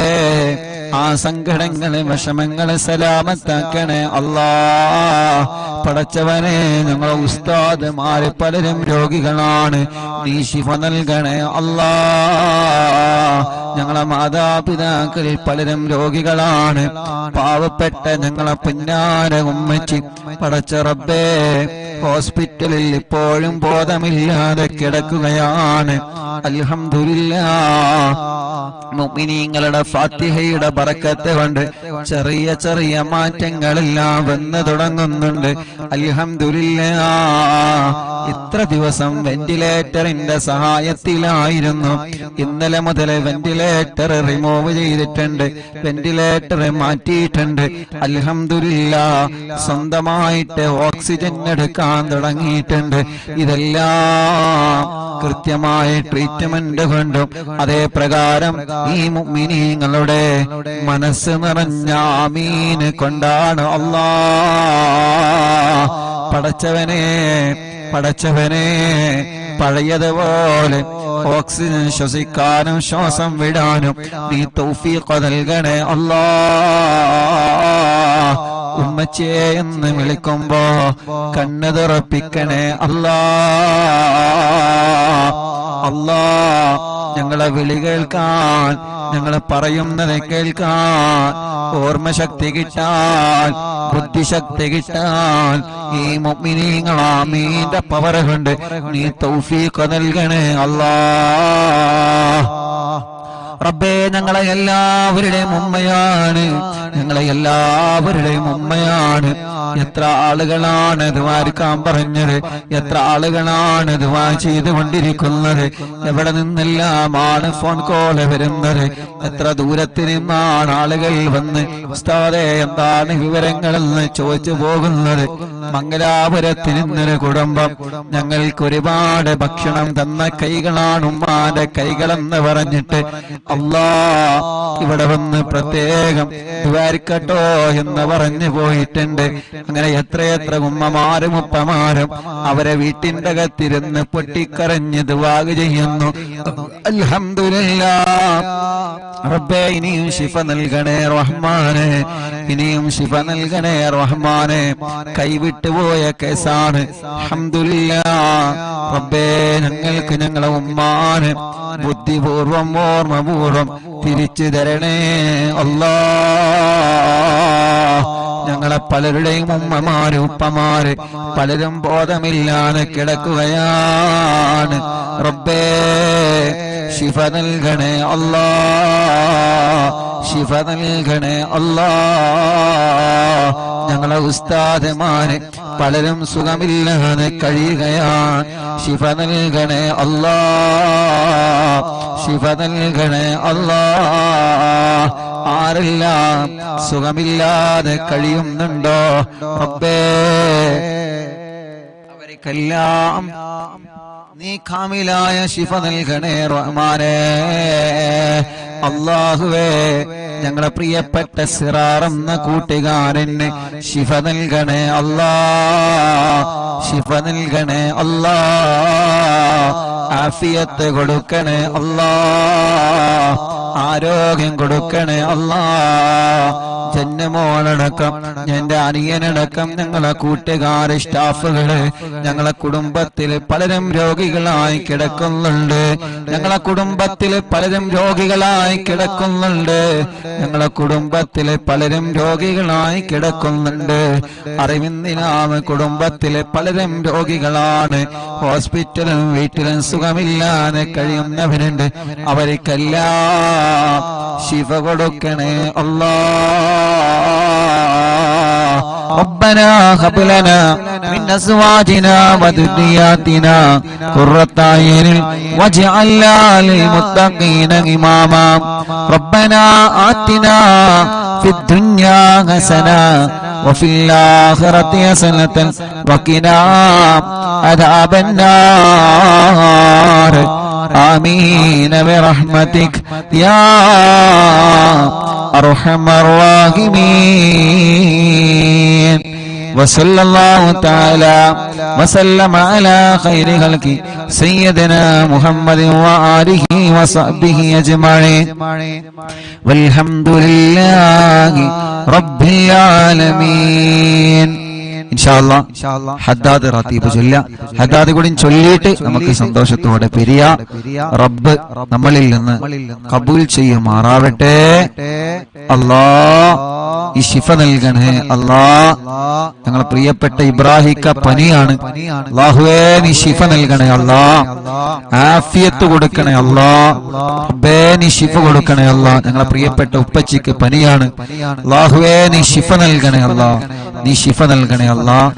ആ സങ്കടങ്ങളെ വിഷമങ്ങളെ സലാമത്താക്കണേ അല്ലാഹ്. പടച്ചവനെ, ഞങ്ങളെ ഉസ്താദുമാര് പലരും രോഗികളാണ്, നീ ശിഫ നൽകണേ അല്ലാഹ്. ഞങ്ങളെ മാതാപിതാക്കൾ പലരും രോഗികളാണ്, പാവപ്പെട്ട ഞങ്ങളെ പുന്നാര ഉമ്മച്ചി പടച്ച റബ്ബേ ഹോസ്പിറ്റലിൽ ഇപ്പോഴും ബോധമില്ലാതെ കിടക്കുകയാണ്. അൽഹംദുലില്ലാഹ്, മുഅ്മിനീങ്ങളുടെ ഫാത്തിഹയുടെ ബറക്കത്ത് കൊണ്ട് ചെറിയ ചെറിയ മാറ്റങ്ങളെല്ലാം വന്നു തുടങ്ങുന്നുണ്ട്. അൽഹംദുലില്ലാഹ്, ഇത്ര ദിവസം വെന്റിലേറ്ററിന്റെ സഹായത്തിലായിരുന്നു. ഇന്നലെ മുതൽ വെന്റിലേറ്റർ റിമൂവ് ചെയ്തിട്ടുണ്ട്, വെന്റിലേറ്റർ മാറ്റിയിട്ടുണ്ട്. അൽഹംദുലില്ലാഹ്, സ്വന്തമായിട്ട് ഓക്സിജൻ എടുക്കാൻ തുടങ്ങിയിട്ടുണ്ട്. ഇതെല്ലാം കൃത്യമായ ട്രീറ്റ്മെന്റ് കൊണ്ടും അതേ പ്രകാരം ഈ മുഅ്മിനീങ്ങളുടെ മനസ്സ് നിറഞ്ഞ ആമീൻ കൊണ്ടാണ് അല്ലാഹ്. പടച്ചവനെ, പടച്ചവനെ, പഴയതുപോലെ ഓക്സിജൻ ശ്വസിക്കാനും ശ്വാസം വിടാനും നീ തൗഫീഖ് നൽകണേ അല്ലാഹ്. ഉമ്മച്ചിയെ എന്ന് വിളിക്കുമ്പോ കണ്ണ് തുറപ്പിക്കണേ അല്ലാഹ്. അല്ലാഹ്, ഞങ്ങളെ വിളി കേൾക്കാൻ, ഞങ്ങളെ പറയുന്നത് കേൾക്കാൻ ഓർമ്മശക്തി കിട്ടാൻ, ബുദ്ധിശക്തി കിട്ടാൻ ഈ മുഅ്മിനീങ്ങൾ ആമീന്റെ പവർ കൊണ്ട് നീ തൗഫീഖ് നൽകണേ അല്ലാഹ്. റബ്ബേ, ഞങ്ങളെ എല്ലാവരുടെയും ഉമ്മയാണ്, ഞങ്ങളെ എല്ലാവരുടെയും ഉമ്മയാണ്. എത്ര ആളുകളാണ് ദുആരിക്കാൻ പറഞ്ഞത്, എത്ര ആളുകളാണ് ദുആ ചെയ്തുകൊണ്ടിരിക്കുന്നത്. എവിടെ നിന്നെല്ലാമാണ് ഫോൺ കോൾ വരുന്നത്, എത്ര ദൂരത്തിൽ നിന്നാണ് ആളുകൾ വന്ന് ഉസ്താദേ എന്താണ് വിവരങ്ങളെന്ന് ചോദിച്ചു പോകുന്നത്. മംഗലാപുരത്തിൽ നിന്നൊരു കുടുംബം ഞങ്ങൾക്ക് ഒരുപാട് ഭക്ഷണം തന്ന കൈകളാണ് ഉമ്മാന്റെ കൈകളെന്ന് പറഞ്ഞിട്ട് അല്ലാഹ് ഇവിടെ വന്ന് പ്രത്യേകം ദുആ ദ്വാരിക്കട്ടോ എന്ന് പറഞ്ഞു പോയിട്ടുണ്ട്. അങ്ങനെ എത്രയെത്ര ഉമ്മമാരും ഉപ്പമാരും അവരെ വീട്ടിന്റെ അകത്തിരുന്ന് പൊട്ടിക്കരഞ്ഞ് ദുആ ചെയ്യുന്നു. അൽഹംദുലില്ലാഹ് റബ്ബേ, ഇനിയും ശിഫ നൽകണേ റഹ്മാനെ, ഇനിയും ശിഫ നൽകണേ റഹ്മാനെ. കൈവിട്ടുപോയ കേസാണ്. അൽഹംദുലില്ലാഹ് റബ്ബേ, ഞങ്ങൾക്ക് ഞങ്ങളെ ഉമ്മാനെ ബുദ്ധിപൂർവം ഓർമ്മപൂർവം തിരിച്ചു തരണേ അല്ലാഹ്. ഞങ്ങളെ പലരുടെയും ഉമ്മമാര് ഉപ്പമാര് പലരും ബോധമില്ലാതെ കിടക്കുകയാണ്. റബ്ബേ, ശിഫ നൽകണേ അല്ലാഹ്, ശിഫ നൽകണേ അല്ലാഹ്. ഞങ്ങളെ ഉസ്താദുമാര് പലരും സുഖമില്ലാതെ കഴിയുകയാണ്. ശിഫ നൽകണേ അല്ലാഹ്, ശിഫ നൽകണേ അല്ലാഹ്. ആരെല്ലാം സുഖമില്ലാതെ കഴിയുന്നുണ്ടോ റബ്ബേ, അവർക്കെല്ലാം നീ കാമിലായ ശിഫ നൽകണേ റഹ്മാനേ. അല്ലാഹുവേ, ഞങ്ങളെ പ്രിയപ്പെട്ട സിറാർ എന്ന കൂട്ടുകാരന് ശിഫ നൽകണേ അല്ലാഹ്, ശിഫ നൽകണേ അല്ലാഹ്. ആഫിയത്ത് കൊടുക്കണേ അല്ലാഹ്, ആരോഗ്യം കൊടുക്കണേ അല്ലാഹ്. ജന്മോളടക്കം എന്റെ അനിയനടക്കം ഞങ്ങളെ കൂട്ടുകാര് സ്റ്റാഫുകള് ഞങ്ങളെ കുടുംബത്തിൽ പലരും രോഗികളായി കിടക്കുന്നുണ്ട്. ഞങ്ങളെ കുടുംബത്തിൽ പലരും രോഗികളായി കിടക്കുന്നുണ്ട്. ഞങ്ങളെ കുടുംബത്തിൽ പലരും രോഗികളായി കിടക്കുന്നുണ്ട്. അറിവിന്ദിനാമ കുടുംബത്തിലെ പലരും രോഗികളാണ്. ഹോസ്പിറ്റലും വീട്ടിലും സുഖമില്ലാതെ കഴിയുന്നവരുണ്ട്. അവർക്കെല്ലാം ശിഫ കൊടുക്കണേ അല്ലാഹ്. ربنا هب لنا من أزواجنا وذرياتنا قرة أعين واجعلنا للمتقين إماما ربنا آتنا في الدنيا حسنة وفي الآخرة حسنة وقنا عذاب النار آمين برحمتك يا أرحم الراحمين. وصلى الله تعالى وسلم على خير خلق سيدنا محمد وآله وصحبه أجمعين والحمد لله رب العالمين. ഇൻഷാല്ലാഹ് ഹദ്ദാദ് റതീബ് ചൊല്ലുക. ഹദ്ദാദ് കൂടി ചൊല്ലിയിട്ട് നമുക്ക് സന്തോഷത്തോടെ പിരിയ. റബ്ബ് നമ്മളിൽ നിന്ന് കബൂൽ ചെയ്യുമാറാവട്ടെ. അല്ലാഹ് ഈ ശിഫ നൽകണേ അല്ലാഹ്. ഞങ്ങളെ പ്രിയപ്പെട്ട ഇബ്രാഹിക്ക പനിയാണ്. അല്ലാഹുവേ, നീ ശിഫ നൽകണേ അല്ലാഹ്. ആഫിയത്ത് കൊടുക്കണേ അല്ലാഹ്. റബ്ബേ, നീ ശിഫ കൊടുക്കണേ അല്ലാഹ്. ഞങ്ങളെ പ്രിയപ്പെട്ട ഉപ്പച്ചിക്ക് പനിയാണ്. അല്ലാഹുവേ, നീ ശിഫ നൽകണേ അല്ലാഹ്. നീ ശിഫ നൽകണേ അല്ലാഹ്.